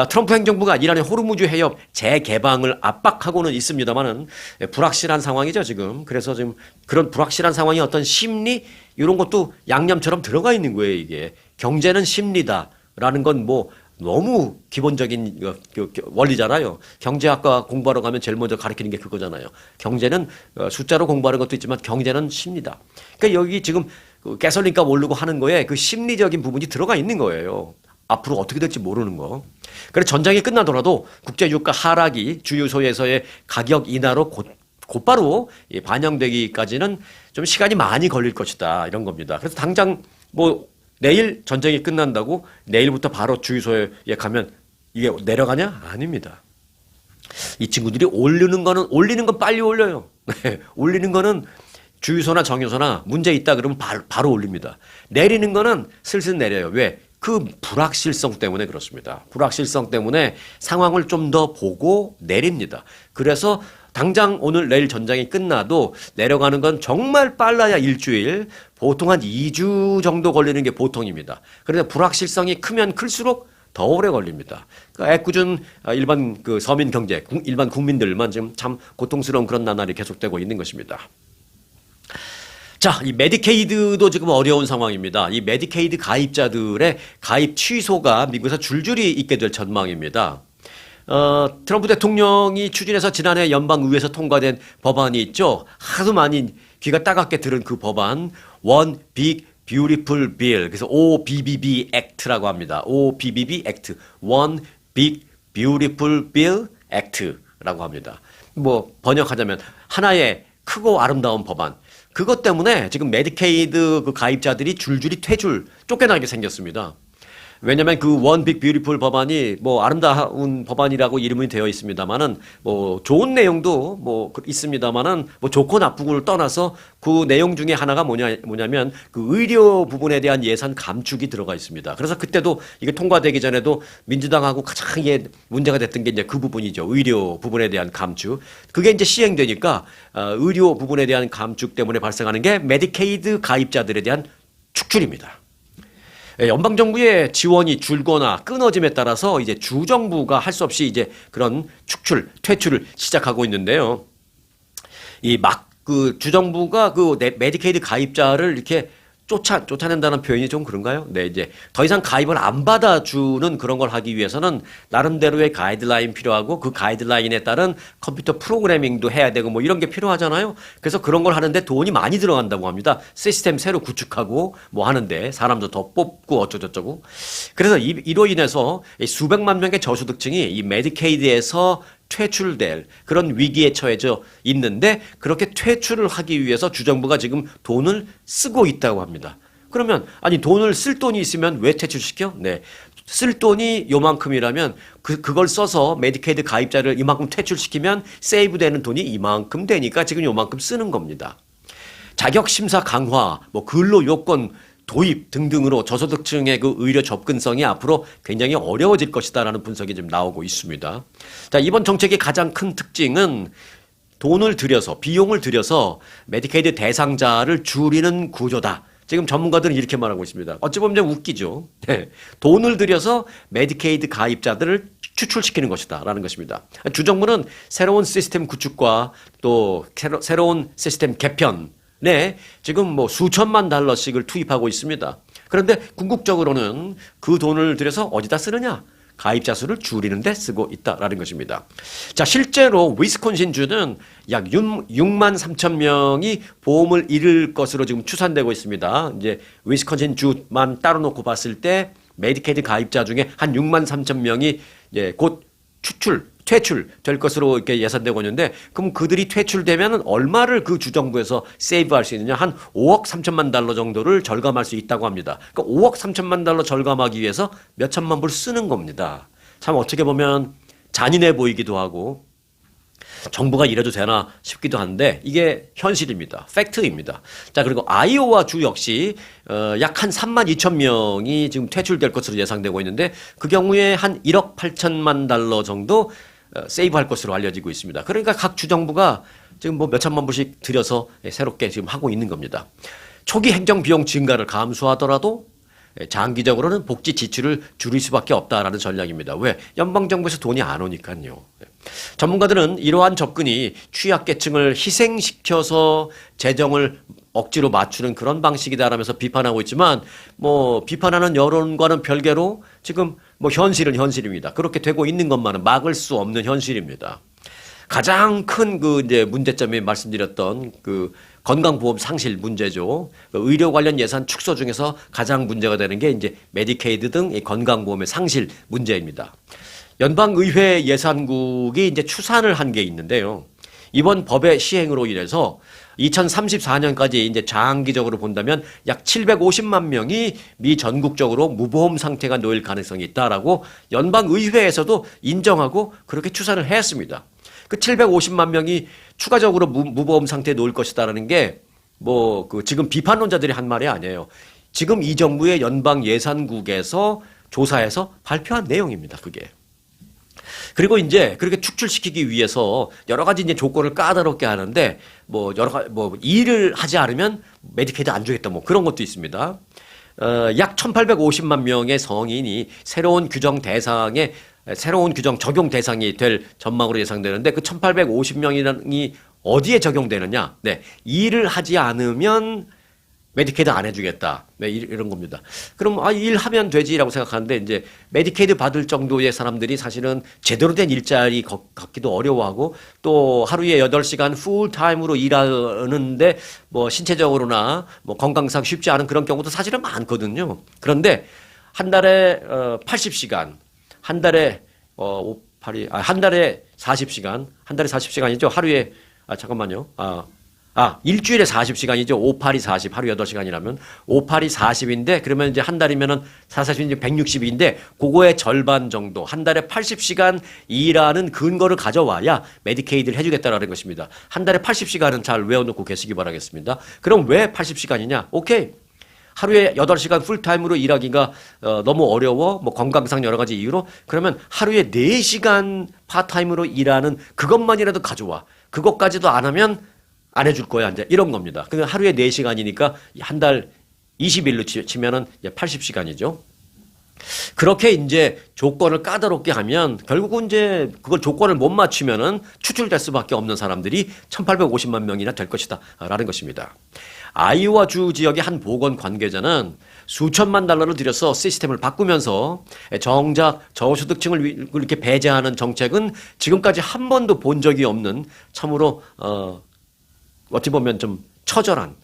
트럼프 행정부가 이란의 호르무즈 해협 재개방을 압박하고는 있습니다만은 불확실한 상황이죠, 지금. 그래서 지금 그런 불확실한 상황이 어떤 심리 이런 것도 양념처럼 들어가 있는 거예요, 이게. 경제는 심리다라는 건 뭐 너무 기본적인 원리잖아요. 경제학과 공부하러 가면 제일 먼저 가르치는 게 그거잖아요. 경제는 숫자로 공부하는 것도 있지만 경제는 심리다. 그러니까 여기 지금 가솔린값 오르고 하는 거에 그 심리적인 부분이 들어가 있는 거예요. 앞으로 어떻게 될지 모르는 거. 그래서 전쟁이 끝나더라도 국제유가 하락이 주유소에서의 가격 인하로 곧바로 반영되기까지는 좀 시간이 많이 걸릴 것이다. 이런 겁니다. 그래서 당장 뭐 내일 전쟁이 끝난다고 내일부터 바로 주유소에 가면 이게 내려가냐? 아닙니다. 이 친구들이 올리는 건 빨리 올려요. 올리는 거는 주유소나 정유소나 문제 있다 그러면 바로 올립니다. 내리는 거는 슬슬 내려요. 왜? 그 불확실성 때문에 그렇습니다. 불확실성 때문에 상황을 좀 더 보고 내립니다. 그래서 당장 오늘 내일 전쟁이 끝나도 내려가는 건 정말 빨라야 일주일, 보통 한 2주 정도 걸리는 게 보통입니다. 그런데 불확실성이 크면 클수록 더 오래 걸립니다. 그러니까 애꿎은 일반 그 서민 경제, 일반 국민들만 지금 참 고통스러운 그런 나날이 계속되고 있는 것입니다. 자, 이 메디케이드도 지금 어려운 상황입니다. 이 메디케이드 가입자들의 가입 취소가 미국에서 줄줄이 있게 될 전망입니다. 트럼프 대통령이 추진해서 지난해 연방의회에서 통과된 법안이 있죠. 하도 많이 귀가 따갑게 들은 그 법안, One Big Beautiful Bill. 그래서 OBBB Act라고 합니다. OBBB Act. One Big Beautiful Bill Act라고 합니다. 뭐 번역하자면 하나의 크고 아름다운 법안. 그것 때문에 지금 메디케이드 그 가입자들이 줄줄이 쫓겨나게 생겼습니다. 왜냐면 그 원 빅 뷰티풀 법안이 뭐 아름다운 법안이라고 이름이 되어 있습니다만은 뭐 좋은 내용도 뭐 있습니다만은 뭐 좋고 나쁘고를 떠나서 그 내용 중에 하나가 뭐냐면 그 의료 부분에 대한 예산 감축이 들어가 있습니다. 그래서 그때도 이게 통과되기 전에도 민주당하고 가장 이게 문제가 됐던 게 이제 그 부분이죠. 의료 부분에 대한 감축. 그게 이제 시행되니까 의료 부분에 대한 감축 때문에 발생하는 게 메디케이드 가입자들에 대한 축출입니다. 연방정부의 지원이 줄거나 끊어짐에 따라서 이제 주정부가 할 수 없이 이제 그런 퇴출을 시작하고 있는데요. 그 주정부가 그 메디케이드 가입자를 이렇게 쫓아낸다는 표현이 좀 그런가요? 네, 이제 더 이상 가입을 안 받아주는 그런 걸 하기 위해서는 나름대로의 가이드라인 필요하고 그 가이드라인에 따른 컴퓨터 프로그래밍도 해야 되고 뭐 이런 게 필요하잖아요. 그래서 그런 걸 하는데 돈이 많이 들어간다고 합니다. 시스템 새로 구축하고 뭐 하는데 사람도 더 뽑고 어쩌고저쩌고. 그래서 이로 인해서 수백만 명의 저소득층이 이 메디케이드에서 퇴출될 그런 위기에 처해져 있는데 그렇게 퇴출을 하기 위해서 주정부가 지금 돈을 쓰고 있다고 합니다. 그러면 아니 돈을 쓸 돈이 있으면 왜 퇴출시켜? 네. 쓸 돈이 요만큼이라면 그걸 써서 메디케이드 가입자를 이만큼 퇴출시키면 세이브되는 돈이 이만큼 되니까 지금 요만큼 쓰는 겁니다. 자격심사 강화, 뭐 근로 요건 도입 등등으로 저소득층의 그 의료 접근성이 앞으로 굉장히 어려워질 것이다라는 분석이 좀 나오고 있습니다. 자, 이번 정책의 가장 큰 특징은 돈을 들여서 비용을 들여서 메디케이드 대상자를 줄이는 구조다. 지금 전문가들은 이렇게 말하고 있습니다. 어찌 보면 좀 웃기죠. 네. 돈을 들여서 메디케이드 가입자들을 추출시키는 것이다라는 것입니다. 주정부는 새로운 시스템 구축과 또 새로운 시스템 개편 네, 지금 뭐 수천만 달러씩을 투입하고 있습니다. 그런데 궁극적으로는 그 돈을 들여서 어디다 쓰느냐? 가입자 수를 줄이는 데 쓰고 있다라는 것입니다. 자, 실제로 위스콘신주는 약 6만 3천 명이 보험을 잃을 것으로 지금 추산되고 있습니다. 이제 위스콘신주만 따로 놓고 봤을 때 메디케이드 가입자 중에 한 6만 3천 명이 이제 곧 퇴출될 것으로 이렇게 예상되고 있는데 그럼 그들이 퇴출되면 얼마를 그 주정부에서 세이브할 수 있느냐? 한 5억 3천만 달러 정도를 절감할 수 있다고 합니다. 그러니까 5억 3천만 달러 절감하기 위해서 몇 천만 불 쓰는 겁니다. 참 어떻게 보면 잔인해 보이기도 하고 정부가 이래도 되나 싶기도 한데 이게 현실입니다. 팩트입니다. 자, 그리고 아이오와 주 역시 약 한 3만 2천 명이 지금 퇴출될 것으로 예상되고 있는데 그 경우에 한 1억 8천만 달러 정도 세이브할 것으로 알려지고 있습니다. 그러니까 각 주정부가 지금 뭐 몇천만 불씩 들여서 새롭게 지금 하고 있는 겁니다. 초기 행정 비용 증가를 감수하더라도 장기적으로는 복지 지출을 줄일 수밖에 없다라는 전략입니다. 왜? 연방정부에서 돈이 안 오니까요. 전문가들은 이러한 접근이 취약계층을 희생시켜서 재정을 억지로 맞추는 그런 방식이다라면서 비판하고 있지만 뭐 비판하는 여론과는 별개로 지금 뭐 현실은 현실입니다. 그렇게 되고 있는 것만은 막을 수 없는 현실입니다. 가장 큰 그 이제 문제점이 말씀드렸던 그 건강보험 상실 문제죠. 의료 관련 예산 축소 중에서 가장 문제가 되는 게 이제 메디케이드 등 이 건강보험의 상실 문제입니다. 연방의회 예산국이 이제 추산을 한 게 있는데요. 이번 법의 시행으로 인해서 2034년까지 이제 장기적으로 본다면 약 750만 명이 미 전국적으로 무보험 상태가 놓일 가능성이 있다라고 연방의회에서도 인정하고 그렇게 추산을 했습니다. 그 750만 명이 추가적으로 무보험 상태에 놓일 것이다라는 게 뭐 그 지금 비판론자들이 한 말이 아니에요. 지금 이 정부의 연방 예산국에서 조사해서 발표한 내용입니다. 그게. 그리고 이제 그렇게 축출시키기 위해서 여러 가지 이제 조건을 까다롭게 하는데 뭐 일을 하지 않으면 메디케이드 안 주겠다 뭐 그런 것도 있습니다. 약 1,850만 명의 성인이 새로운 규정 적용 대상이 될 전망으로 예상되는데 그 1,850명이 어디에 적용되느냐? 네. 일을 하지 않으면 메디케이드 안 해주겠다. 네, 이런 겁니다. 그럼 일하면 되지라고 생각하는데 이제 메디케이드 받을 정도의 사람들이 사실은 제대로 된 일자리 갖기도 어려워하고 또 하루에 8시간 풀타임으로 일하는데 뭐 신체적으로나 뭐 건강상 쉽지 않은 그런 경우도 사실은 많거든요. 그런데 한 달에 80시간, 한 달에 한 달에 40시간, 한 달에 40시간이죠. 하루에 잠깐만요. 일주일에 40시간이죠. 5, 8이 40, 하루 8시간이라면 5, 8이 40인데 그러면 이제 한 달이면은 4, 40이 이제 160인데 그거의 절반 정도 한 달에 80시간 일하는 근거를 가져와야 메디케이드를 해주겠다라는 것입니다. 한 달에 80시간은 잘 외워놓고 계시기 바라겠습니다. 그럼 왜 80시간이냐? 오케이. 하루에 8시간 풀타임으로 일하기가 너무 어려워. 뭐 건강상 여러 가지 이유로. 그러면 하루에 4시간 파타임으로 일하는 그것만이라도 가져와. 그것까지도 안 하면 안 해줄 거야, 이제 이런 겁니다. 그냥 하루에 4시간이니까 한 달 20일로 치면은 80시간이죠. 그렇게 이제 조건을 까다롭게 하면 결국은 이제 그걸 조건을 못 맞추면은 추출될 수밖에 없는 사람들이 1,850만 명이나 될 것이다. 라는 것입니다. 아이오와주 지역의 한 보건 관계자는 수천만 달러를 들여서 시스템을 바꾸면서 정작 저소득층을 이렇게 배제하는 정책은 지금까지 한 번도 본 적이 없는 참으로 어찌 보면 좀 처절한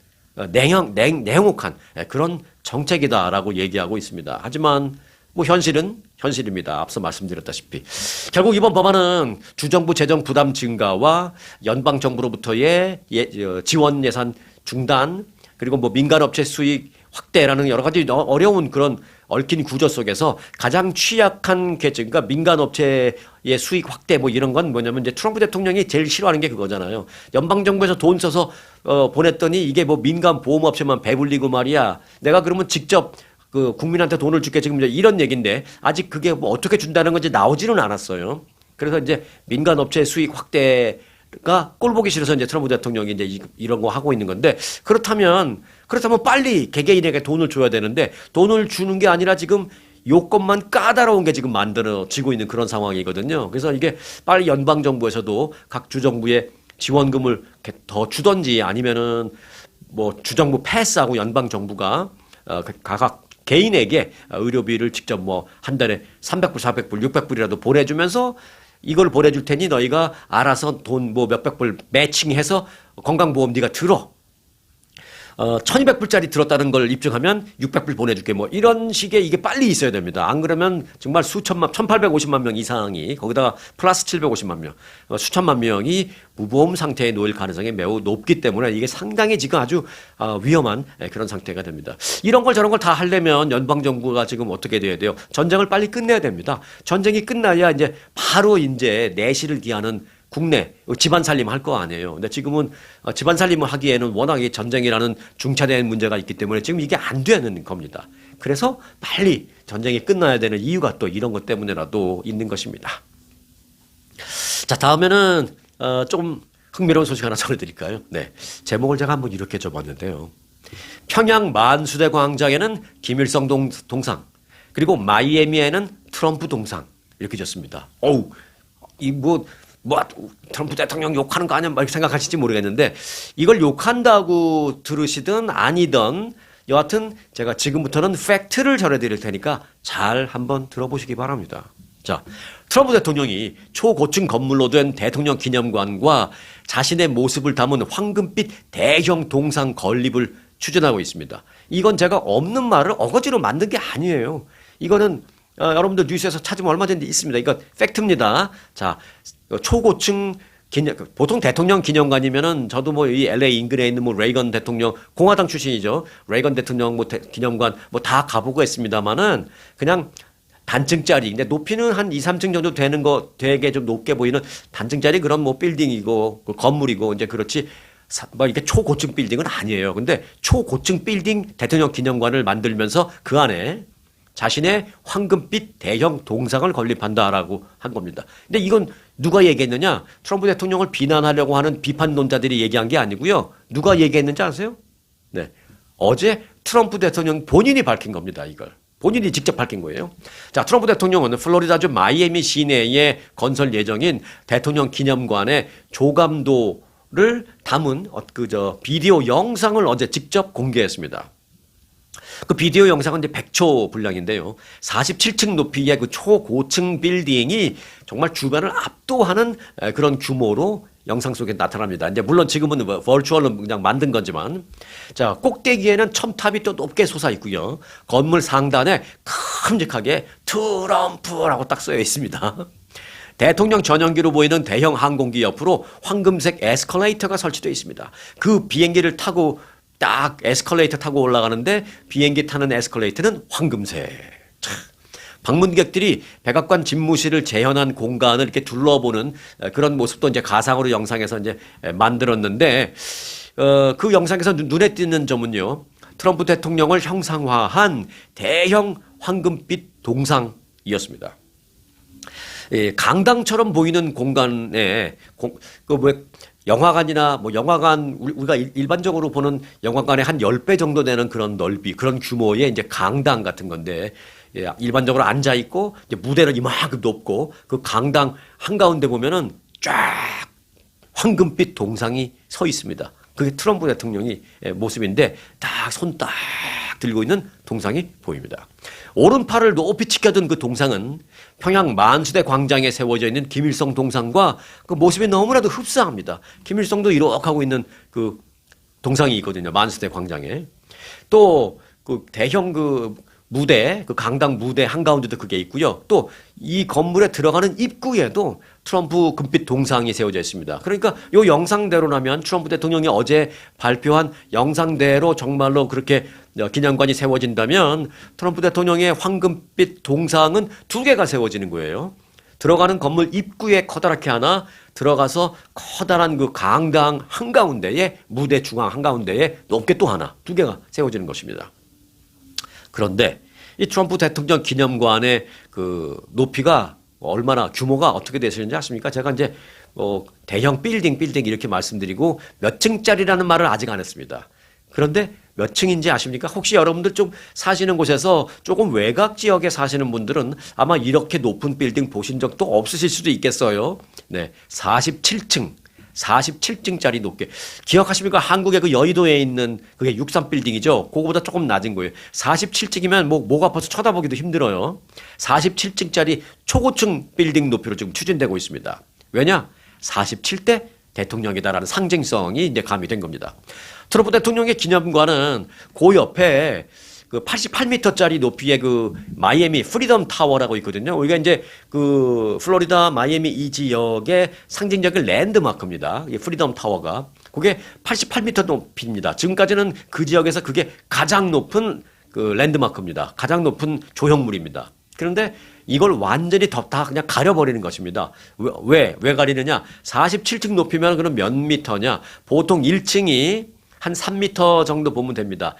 냉혹한 그런 정책이다라고 얘기하고 있습니다. 하지만 뭐 현실은 현실입니다. 앞서 말씀드렸다시피 결국 이번 법안은 주정부 재정 부담 증가와 연방 정부로부터의 지원 예산 중단 그리고 뭐 민간업체 수익 확대라는 여러 가지 어려운 그런 얽힌 구조 속에서 가장 취약한 계층, 그러니까 민간업체의 수익 확대 뭐 이런 건 뭐냐면 이제 트럼프 대통령이 제일 싫어하는 게 그거잖아요. 연방정부에서 돈 써서 보냈더니 이게 뭐 민간 보험업체만 배불리고 말이야. 내가 그러면 직접 그 국민한테 돈을 줄게 지금 이런 얘기인데 아직 그게 뭐 어떻게 준다는 건지 나오지는 않았어요. 그래서 이제 민간업체 수익 확대가 꼴 보기 싫어서 이제 트럼프 대통령이 이제 이런 거 하고 있는 건데 그렇다면 빨리 개개인에게 돈을 줘야 되는데 돈을 주는 게 아니라 지금 요건만 까다로운 게 지금 만들어지고 있는 그런 상황이거든요. 그래서 이게 빨리 연방 정부에서도 각 주정부에 지원금을 더 주던지 아니면은 뭐 주정부 패스하고 연방 정부가 각각 개인에게 의료비를 직접 뭐 한 달에 300불, 400불, 600불이라도 보내주면서 이걸 보내줄 테니 너희가 알아서 돈 뭐 몇백 불 매칭해서 건강보험 네가 들어. 1200불짜리 들었다는 걸 입증하면 600불 보내줄게. 뭐 이런 식의 이게 빨리 있어야 됩니다. 안 그러면 정말 1850만 명 이상이 거기다가 플러스 750만 명, 수천만 명이 무보험 상태에 놓일 가능성이 매우 높기 때문에 이게 상당히 지금 아주 위험한 그런 상태가 됩니다. 이런 걸 저런 걸 다 하려면 연방정부가 지금 어떻게 돼야 돼요? 전쟁을 빨리 끝내야 됩니다. 전쟁이 끝나야 이제 바로 이제 내실을 기하는 국내 집안 살림 할 거 아니에요. 근데 지금은 집안 살림을 하기에는 워낙에 전쟁이라는 중차대한 문제가 있기 때문에 지금 이게 안 되는 겁니다. 그래서 빨리 전쟁이 끝나야 되는 이유가 또 이런 것 때문에라도 있는 것입니다. 자, 다음에는 조금 흥미로운 소식 하나 전해드릴까요? 네, 제목을 제가 한번 이렇게 접었는데요. 평양 만수대 광장에는 김일성 동상 그리고 마이애미에는 트럼프 동상 이렇게 졌습니다. 어우, 트럼프 대통령 욕하는 거 아니야? 이렇게 생각하실지 모르겠는데, 이걸 욕한다고 들으시든 아니든, 여하튼 제가 지금부터는 팩트를 전해드릴 테니까 잘 한번 들어보시기 바랍니다. 자, 트럼프 대통령이 초고층 건물로 된 대통령 기념관과 자신의 모습을 담은 황금빛 대형 동상 건립을 추진하고 있습니다. 이건 제가 없는 말을 어거지로 만든 게 아니에요. 이거는 여러분들 뉴스에서 찾으면 얼마든지 있습니다. 이거 팩트입니다. 자, 초고층 보통 대통령 기념관이면은 저도 뭐 이 LA 인근에 있는 뭐 레이건 대통령 공화당 출신이죠. 레이건 대통령 뭐 기념관 뭐 다 가보고 했습니다만은 그냥 단층짜리 근데 높이는 한 2, 3층 정도 되는 거 되게 좀 높게 보이는 단층짜리 그런 뭐 빌딩이고 건물이고 이제 그렇지 뭐 이게 초고층 빌딩은 아니에요. 근데 초고층 빌딩 대통령 기념관을 만들면서 그 안에 자신의 황금빛 대형 동상을 건립한다라고 한 겁니다. 근데 이건 누가 얘기했느냐? 트럼프 대통령을 비난하려고 하는 비판론자들이 얘기한 게 아니고요. 누가 얘기했는지 아세요? 네. 어제 트럼프 대통령 본인이 밝힌 겁니다, 이걸. 본인이 직접 밝힌 거예요. 자, 트럼프 대통령은 플로리다주 마이애미 시내에 건설 예정인 대통령 기념관의 조감도를 담은 비디오 영상을 어제 직접 공개했습니다. 그 비디오 영상은 이제 100초 분량인데요. 47층 높이의 그 초고층 빌딩이 정말 주변을 압도하는 그런 규모로 영상 속에 나타납니다. 이제 물론 지금은 버추얼로 그냥 만든 거지만, 자, 꼭대기에는 첨탑이 또 높게 솟아 있고요. 건물 상단에 큼직하게 트럼프라고 딱 쓰여 있습니다. 대통령 전용기로 보이는 대형 항공기 옆으로 황금색 에스컬레이터가 설치되어 있습니다. 그 비행기를 타고 딱 에스컬레이터 타고 올라가는데 비행기 타는 에스컬레이터는 황금색. 방문객들이 백악관 집무실을 재현한 공간을 이렇게 둘러보는 그런 모습도 이제 가상으로 영상에서 이제 만들었는데, 그 영상에서 눈에 띄는 점은요, 트럼프 대통령을 형상화한 대형 황금빛 동상이었습니다. 강당처럼 보이는 공간에 영화관이나 뭐 영화관 우리가 일반적으로 보는 영화관의 한 10배 정도 되는 그런 넓이, 그런 규모의 이제 강당 같은 건데, 일반적으로 앉아 있고 이제 무대는 이만큼 높고 그 강당 한가운데 보면은 쫙 황금빛 동상이 서 있습니다. 그게 트럼프 대통령이 모습인데 딱 손 딱 들고 있는 동상이 보입니다. 오른팔을 높이 치켜든 그 동상은 평양 만수대 광장에 세워져 있는 김일성 동상과 그 모습이 너무나도 흡사합니다. 김일성도 이렇게 하고 있는 그 동상이 있거든요. 만수대 광장에. 또 그 대형 그 무대, 그 강당 무대 한가운데도 그게 있고요. 또 이 건물에 들어가는 입구에도 트럼프 금빛 동상이 세워져 있습니다. 그러니까 요 영상대로라면 트럼프 대통령이 어제 발표한 영상대로 정말로 그렇게 기념관이 세워진다면 트럼프 대통령의 황금빛 동상은 2개가 세워지는 거예요. 들어가는 건물 입구에 커다랗게 하나, 들어가서 커다란 그 강당 한가운데에, 무대 중앙 한가운데에 높게 또 하나, 2개가 세워지는 것입니다. 그런데 이 트럼프 대통령 기념관의 그 높이가 얼마나, 규모가 어떻게 되시는지 아십니까? 제가 이제 대형 빌딩 이렇게 말씀드리고 몇 층짜리라는 말을 아직 안 했습니다. 그런데 몇 층인지 아십니까? 혹시 여러분들 좀 사시는 곳에서 조금 외곽 지역에 사시는 분들은 아마 이렇게 높은 빌딩 보신 적도 없으실 수도 있겠어요. 네, 47층짜리 높게. 기억하십니까? 한국의 그 여의도에 있는 그게 63빌딩이죠. 그거보다 조금 낮은 거예요. 47층이면 목 아파서 쳐다보기도 힘들어요. 47층짜리 초고층 빌딩 높이로 지금 추진되고 있습니다. 왜냐? 47대 대통령이다라는 상징성이 이제 가미된 겁니다. 트럼프 대통령의 기념관은 그 옆에 그 88m짜리 높이의 그 마이애미 프리덤 타워라고 있거든요. 우리가 이제 그 플로리다 마이애미 이 지역의 상징적인 랜드마크입니다. 이 프리덤 타워가. 그게 88m 높이입니다. 지금까지는 그 지역에서 그게 가장 높은 그 랜드마크입니다. 가장 높은 조형물입니다. 그런데 이걸 완전히 다 그냥 가려버리는 것입니다. 왜 가리느냐? 47층 높이면 그럼 몇 미터냐? 보통 1층이 한 3m 정도 보면 됩니다.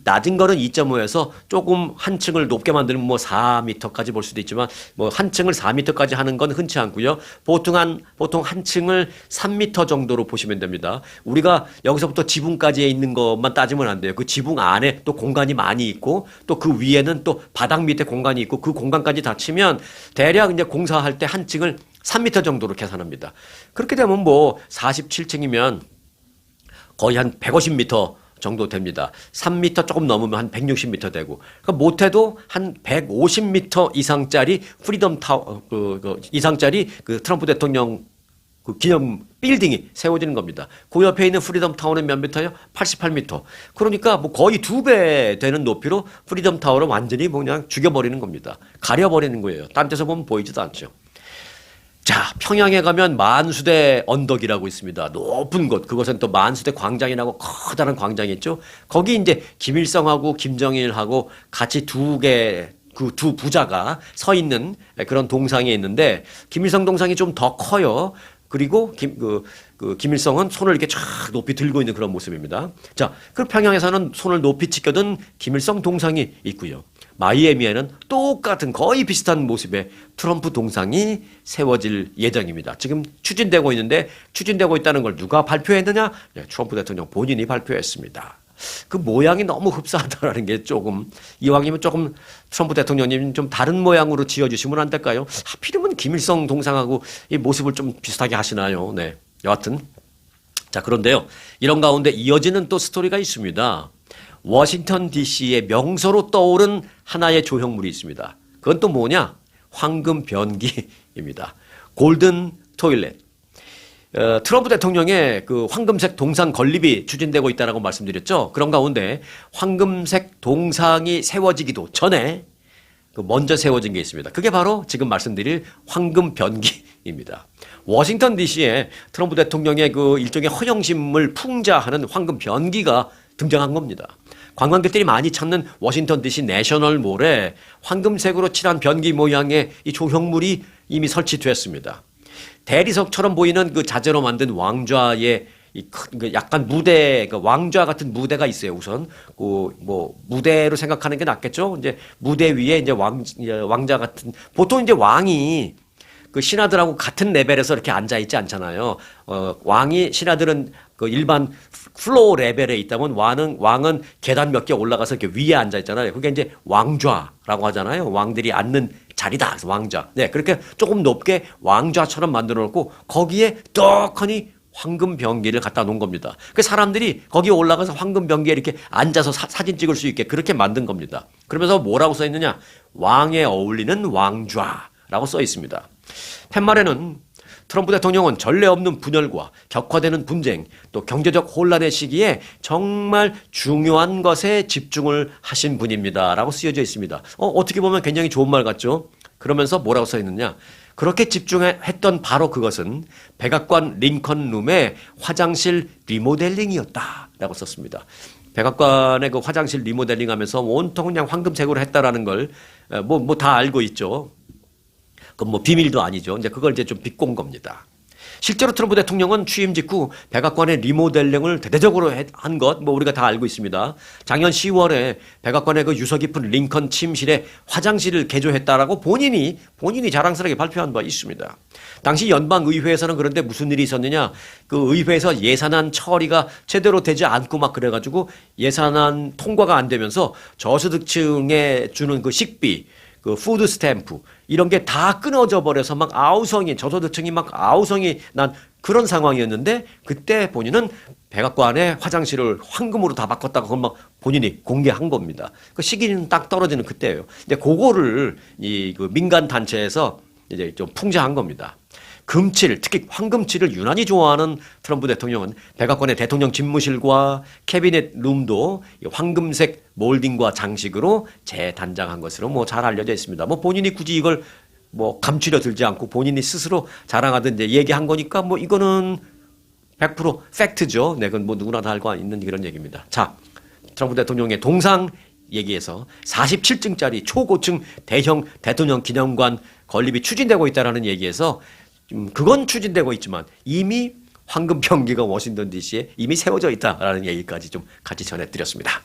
낮은 거는 2.5에서 조금 한 층을 높게 만들면 뭐 4m까지 볼 수도 있지만 뭐 한 층을 4m까지 하는 건 흔치 않고요. 보통 한 층을 3m 정도로 보시면 됩니다. 우리가 여기서부터 지붕까지 있는 것만 따지면 안 돼요. 그 지붕 안에 또 공간이 많이 있고 또 그 위에는 또 바닥 밑에 공간이 있고 그 공간까지 다 치면 대략 이제 공사할 때 한 층을 3m 정도로 계산합니다. 그렇게 되면 뭐 47층이면 거의 한 150m 정도 됩니다. 3m 조금 넘으면 한 160m 되고. 그러니까 못해도 한 150m 이상짜리 프리덤 타워, 이상짜리 그 트럼프 대통령 그 기념 빌딩이 세워지는 겁니다. 그 옆에 있는 프리덤 타워는 몇 미터요? 88m. 그러니까 뭐 거의 2배 되는 높이로 프리덤 타워를 완전히 그냥 죽여버리는 겁니다. 가려버리는 거예요. 딴 데서 보면 보이지도 않죠. 자, 평양에 가면 만수대 언덕이라고 있습니다. 높은 곳. 그것은 또 만수대 광장이라고 커다란 광장이 있죠. 거기 이제 김일성하고 김정일하고 같이 두 부자가 서 있는 그런 동상이 있는데 김일성 동상이 좀 더 커요. 그리고 김일성은 손을 이렇게 쫙 높이 들고 있는 그런 모습입니다. 자, 그 평양에서는 손을 높이 치켜든 김일성 동상이 있고요. 마이애미에는 똑같은 거의 비슷한 모습의 트럼프 동상이 세워질 예정입니다. 지금 추진되고 있는데 추진되고 있다는 걸 누가 발표했느냐? 네, 트럼프 대통령 본인이 발표했습니다. 그 모양이 너무 흡사하다라는 게 조금 이왕이면 조금 트럼프 대통령님 좀 다른 모양으로 지어주시면 안 될까요? 하필이면 김일성 동상하고 이 모습을 좀 비슷하게 하시나요? 네, 여하튼 자 그런데요 이런 가운데 이어지는 또 스토리가 있습니다. 워싱턴 DC의 명소로 떠오른 하나의 조형물이 있습니다. 그건 또 뭐냐? 황금 변기입니다. 골든 토일렛. 트럼프 대통령의 그 황금색 동상 건립이 추진되고 있다고 말씀드렸죠. 그런 가운데 황금색 동상이 세워지기도 전에 먼저 세워진 게 있습니다. 그게 바로 지금 말씀드릴 황금 변기입니다. 워싱턴 DC에 트럼프 대통령의 그 일종의 허영심을 풍자하는 황금 변기가 등장한 겁니다. 관광객들이 많이 찾는 워싱턴 DC 내셔널몰에 황금색으로 칠한 변기 모양의 이 조형물이 이미 설치됐습니다. 대리석처럼 보이는 그 자재로 만든 왕좌의 약간 무대, 그 왕좌 같은 무대가 있어요. 우선 뭐 무대로 생각하는 게 낫겠죠. 이제 무대 위에 이제 왕자 같은 보통 이제 왕이 그 신하들하고 같은 레벨에서 이렇게 앉아 있지 않잖아요. 신하들은 그 일반 플로어 레벨에 있다면 왕은 계단 몇 개 올라가서 이렇게 위에 앉아 있잖아요. 그게 이제 왕좌라고 하잖아요. 왕들이 앉는 자리다. 그래서 왕좌. 네, 그렇게 조금 높게 왕좌처럼 만들어 놓고 거기에 떡하니 황금 병기를 갖다 놓은 겁니다. 그 사람들이 거기에 올라가서 황금 병기에 이렇게 앉아서 사진 찍을 수 있게 그렇게 만든 겁니다. 그러면서 뭐라고 써 있느냐? 왕에 어울리는 왕좌라고 써 있습니다. 팻말에는 트럼프 대통령은 전례 없는 분열과 격화되는 분쟁, 또 경제적 혼란의 시기에 정말 중요한 것에 집중을 하신 분입니다. 라고 쓰여져 있습니다. 어떻게 보면 굉장히 좋은 말 같죠? 그러면서 뭐라고 써 있느냐? 그렇게 집중했던 바로 그것은 백악관 링컨룸의 화장실 리모델링이었다. 라고 썼습니다. 백악관의 그 화장실 리모델링 하면서 온통 그냥 황금색으로 했다라는 걸 다 알고 있죠. 그건 뭐 비밀도 아니죠. 이제 그걸 이제 좀 비꼰 겁니다. 실제로 트럼프 대통령은 취임 직후 백악관의 리모델링을 대대적으로 한 것, 우리가 다 알고 있습니다. 작년 10월에 백악관의 그 유서 깊은 링컨 침실에 화장실을 개조했다라고 본인이 자랑스럽게 발표한 바 있습니다. 당시 연방의회에서는 그런데 무슨 일이 있었느냐? 그 의회에서 예산안 처리가 제대로 되지 않고 막 그래가지고 예산안 통과가 안 되면서 저소득층에 주는 그 식비, 그 푸드 스탬프 이런 게 다 끊어져 버려서 막 저소득층이 막 아우성이 난 그런 상황이었는데 그때 본인은 백악관의 화장실을 황금으로 다 바꿨다고 그건 막 본인이 공개한 겁니다. 그 시기는 딱 떨어지는 그때예요. 근데 그거를 그 민간 단체에서 이제 좀 풍자한 겁니다. 금칠, 특히 황금칠을 유난히 좋아하는 트럼프 대통령은 백악관의 대통령 집무실과 캐비넷 룸도 황금색 몰딩과 장식으로 재단장한 것으로 잘 알려져 있습니다. 본인이 굳이 이걸 감추려 들지 않고 본인이 스스로 자랑하든 이제 얘기한 거니까 이거는 100% 팩트죠. 네, 그건 누구나 다 알고 있는 그런 얘기입니다. 자, 트럼프 대통령의 동상 얘기에서 47층짜리 초고층 대형 대통령 기념관 건립이 추진되고 있다는 얘기에서 그건 추진되고 있지만 이미 황금 병기가 워싱턴 DC에 이미 세워져 있다라는 얘기까지 좀 같이 전해드렸습니다.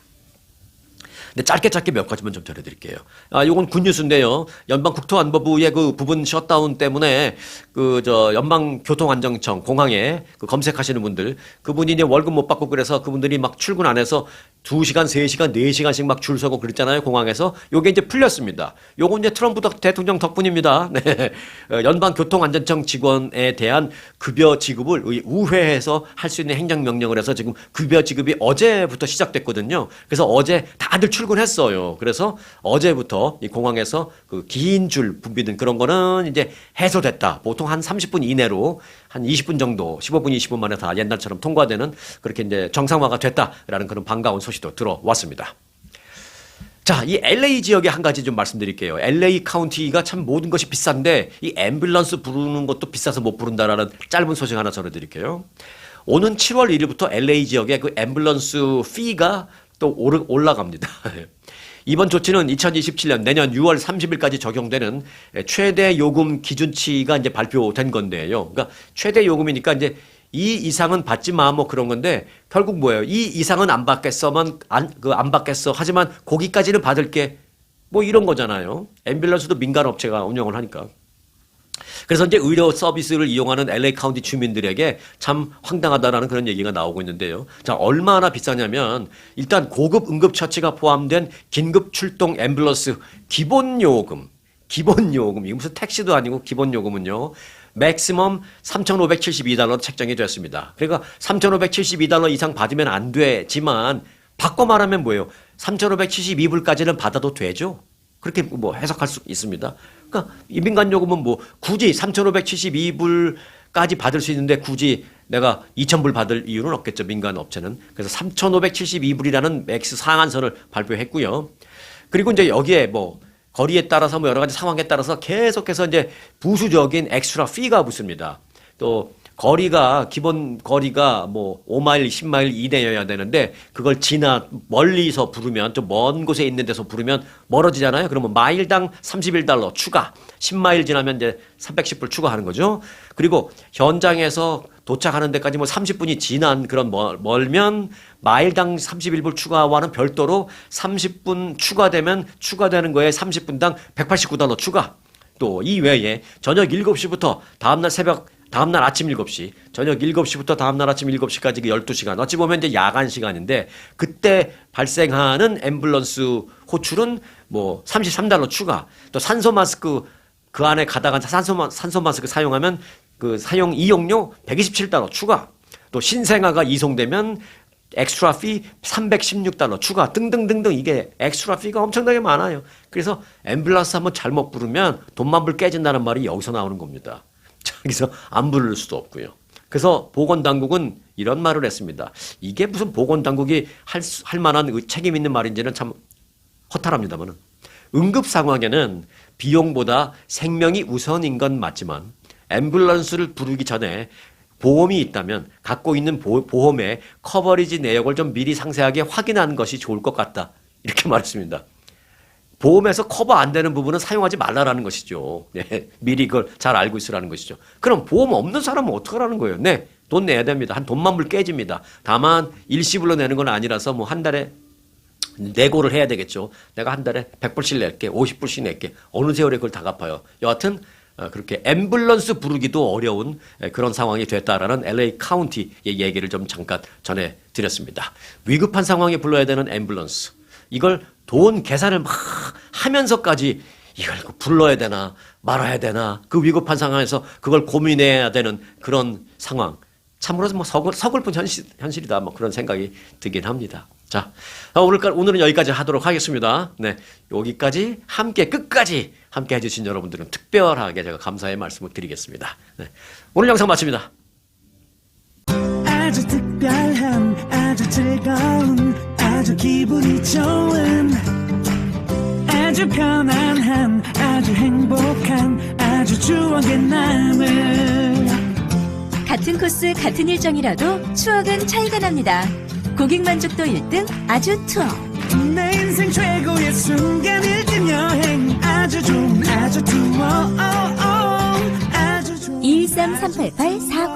근데 짧게 몇 가지만 좀 전해드릴게요. 요건 굿뉴스인데요. 연방국토안보부의 그 부분 셧다운 때문에 연방교통안전청 공항에 검색하시는 분들 그분이 이제 월급 못 받고 그래서 그분들이 막 출근 안 해서 2시간, 3시간, 4시간씩 막 줄 서고 그랬잖아요. 공항에서. 요게 이제 풀렸습니다. 요건 이제 트럼프 대통령 덕분입니다. 네. 연방교통안전청 직원에 대한 급여 지급을 우회해서 할 수 있는 행정명령을 해서 지금 급여 지급이 어제부터 시작됐거든요. 그래서 어제 다들 출근했어요. 그래서 어제부터 이 공항에서 그 긴 줄 붐비는 그런 거는 이제 해소됐다. 보통 한 30분 이내로 한 20분 정도, 15분, 20분 만에 다 옛날처럼 통과되는 그렇게 이제 정상화가 됐다라는 그런 반가운 소식도 들어왔습니다. 자, 이 LA 지역에 한 가지 좀 말씀드릴게요. LA 카운티가 참 모든 것이 비싼데 이 앰뷸런스 부르는 것도 비싸서 못 부른다라는 짧은 소식 하나 전해드릴게요. 오는 7월 1일부터 LA 지역에 그 앰뷸런스 피가 또 올라갑니다. 이번 조치는 2027년 내년 6월 30일까지 적용되는 최대 요금 기준치가 이제 발표된 건데요. 그러니까 최대 요금이니까 이제 이 이상은 받지 마 그런 건데 결국 뭐예요? 이 이상은 안 받겠어만 안 받겠어. 하지만 거기까지는 받을게. 이런 거잖아요. 앰뷸런스도 민간 업체가 운영을 하니까. 그래서 이제 의료 서비스를 이용하는 LA 카운티 주민들에게 참 황당하다라는 그런 얘기가 나오고 있는데요. 자, 얼마나 비싸냐면 일단 고급 응급처치가 포함된 긴급 출동 앰뷸런스 기본요금. 이게 무슨 택시도 아니고 기본요금은요. 맥시멈 $3,572로 책정이 됐습니다. 그러니까 $3,572 이상 받으면 안 되지만 바꿔 말하면 뭐예요? 3,572불까지는 받아도 되죠. 그렇게 해석할 수 있습니다. 그러니까 이 민간요금은 굳이 3,572불까지 받을 수 있는데 굳이 내가 2,000불 받을 이유는 없겠죠. 민간 업체는. 그래서 3,572불이라는 맥스 상한선을 발표했고요. 그리고 이제 여기에 거리에 따라서 여러 가지 상황에 따라서 계속해서 이제 부수적인 엑스트라 피가 붙습니다. 또 기본 거리가 5마일, 10마일 이내여야 되는데 그걸 멀리서 부르면 좀 먼 곳에 있는 데서 부르면 멀어지잖아요. 그러면 마일당 $31 추가. 10마일 지나면 이제 310불 추가하는 거죠. 그리고 현장에서 도착하는 데까지 30분이 지난 그런 멀면 마일당 31불 추가와는 별도로 30분 추가되면 추가되는 거에 30분당 $189 추가. 또 이 외에 저녁 7시부터 다음날 아침 7시, 저녁 7시부터 다음날 아침 7시까지 그 12시간. 어찌 보면 이제 야간 시간인데, 그때 발생하는 앰뷸런스 호출은 $33 추가. 또 산소 마스크 그 안에 가다가 산소 마스크 사용하면 그 사용 이용료 $127 추가. 또 신생아가 이송되면 엑스트라 피 $316 추가 등등등등 이게 엑스트라 피가 엄청나게 많아요. 그래서 앰뷸런스 한번 잘못 부르면 돈만 불 깨진다는 말이 여기서 나오는 겁니다. 여기서 안 부를 수도 없고요. 그래서 보건당국은 이런 말을 했습니다. 이게 무슨 보건당국이 할 만한 책임 있는 말인지는 참 허탈합니다만 응급 상황에는 비용보다 생명이 우선인 건 맞지만 앰뷸런스를 부르기 전에 보험이 있다면 갖고 있는 보험의 커버리지 내역을 좀 미리 상세하게 확인하는 것이 좋을 것 같다. 이렇게 말했습니다. 보험에서 커버 안 되는 부분은 사용하지 말라라는 것이죠. 네, 미리 그걸 잘 알고 있으라는 것이죠. 그럼 보험 없는 사람은 어떡하라는 거예요? 네, 돈 내야 됩니다. 한 돈만 불 깨집니다. 다만 일시불로 내는 건 아니라서 뭐 한 달에 내고를 해야 되겠죠. 내가 한 달에 100불씩 낼게, 50불씩 낼게. 어느 세월에 그걸 다 갚아요. 여하튼 그렇게 앰뷸런스 부르기도 어려운 그런 상황이 됐다라는 LA 카운티의 얘기를 좀 잠깐 전해드렸습니다. 위급한 상황에 불러야 되는 앰뷸런스. 이걸 돈 계산을 막 하면서까지 이걸 불러야 되나 말아야 되나 그 위급한 상황에서 그걸 고민해야 되는 그런 상황. 참으로 뭐 서글픈 현실이다. 뭐 그런 생각이 들긴 합니다. 자, 오늘은 여기까지 하도록 하겠습니다. 네, 여기까지 끝까지 함께 해주신 여러분들은 특별하게 제가 감사의 말씀을 드리겠습니다. 네, 오늘 영상 마칩니다. 아주 특별한 아주 즐거운 아주 기분이 좋은 아주 편안한 아주 행복한 아주 추억의 남을 같은 코스 같은 일정이라도 추억은 차이가 납니다. 고객 만족도 1등 아주 투어. 내 인생 최고의 순간 1등 여행 아주 좋은 아주 투어 아주 좋은 213-388-49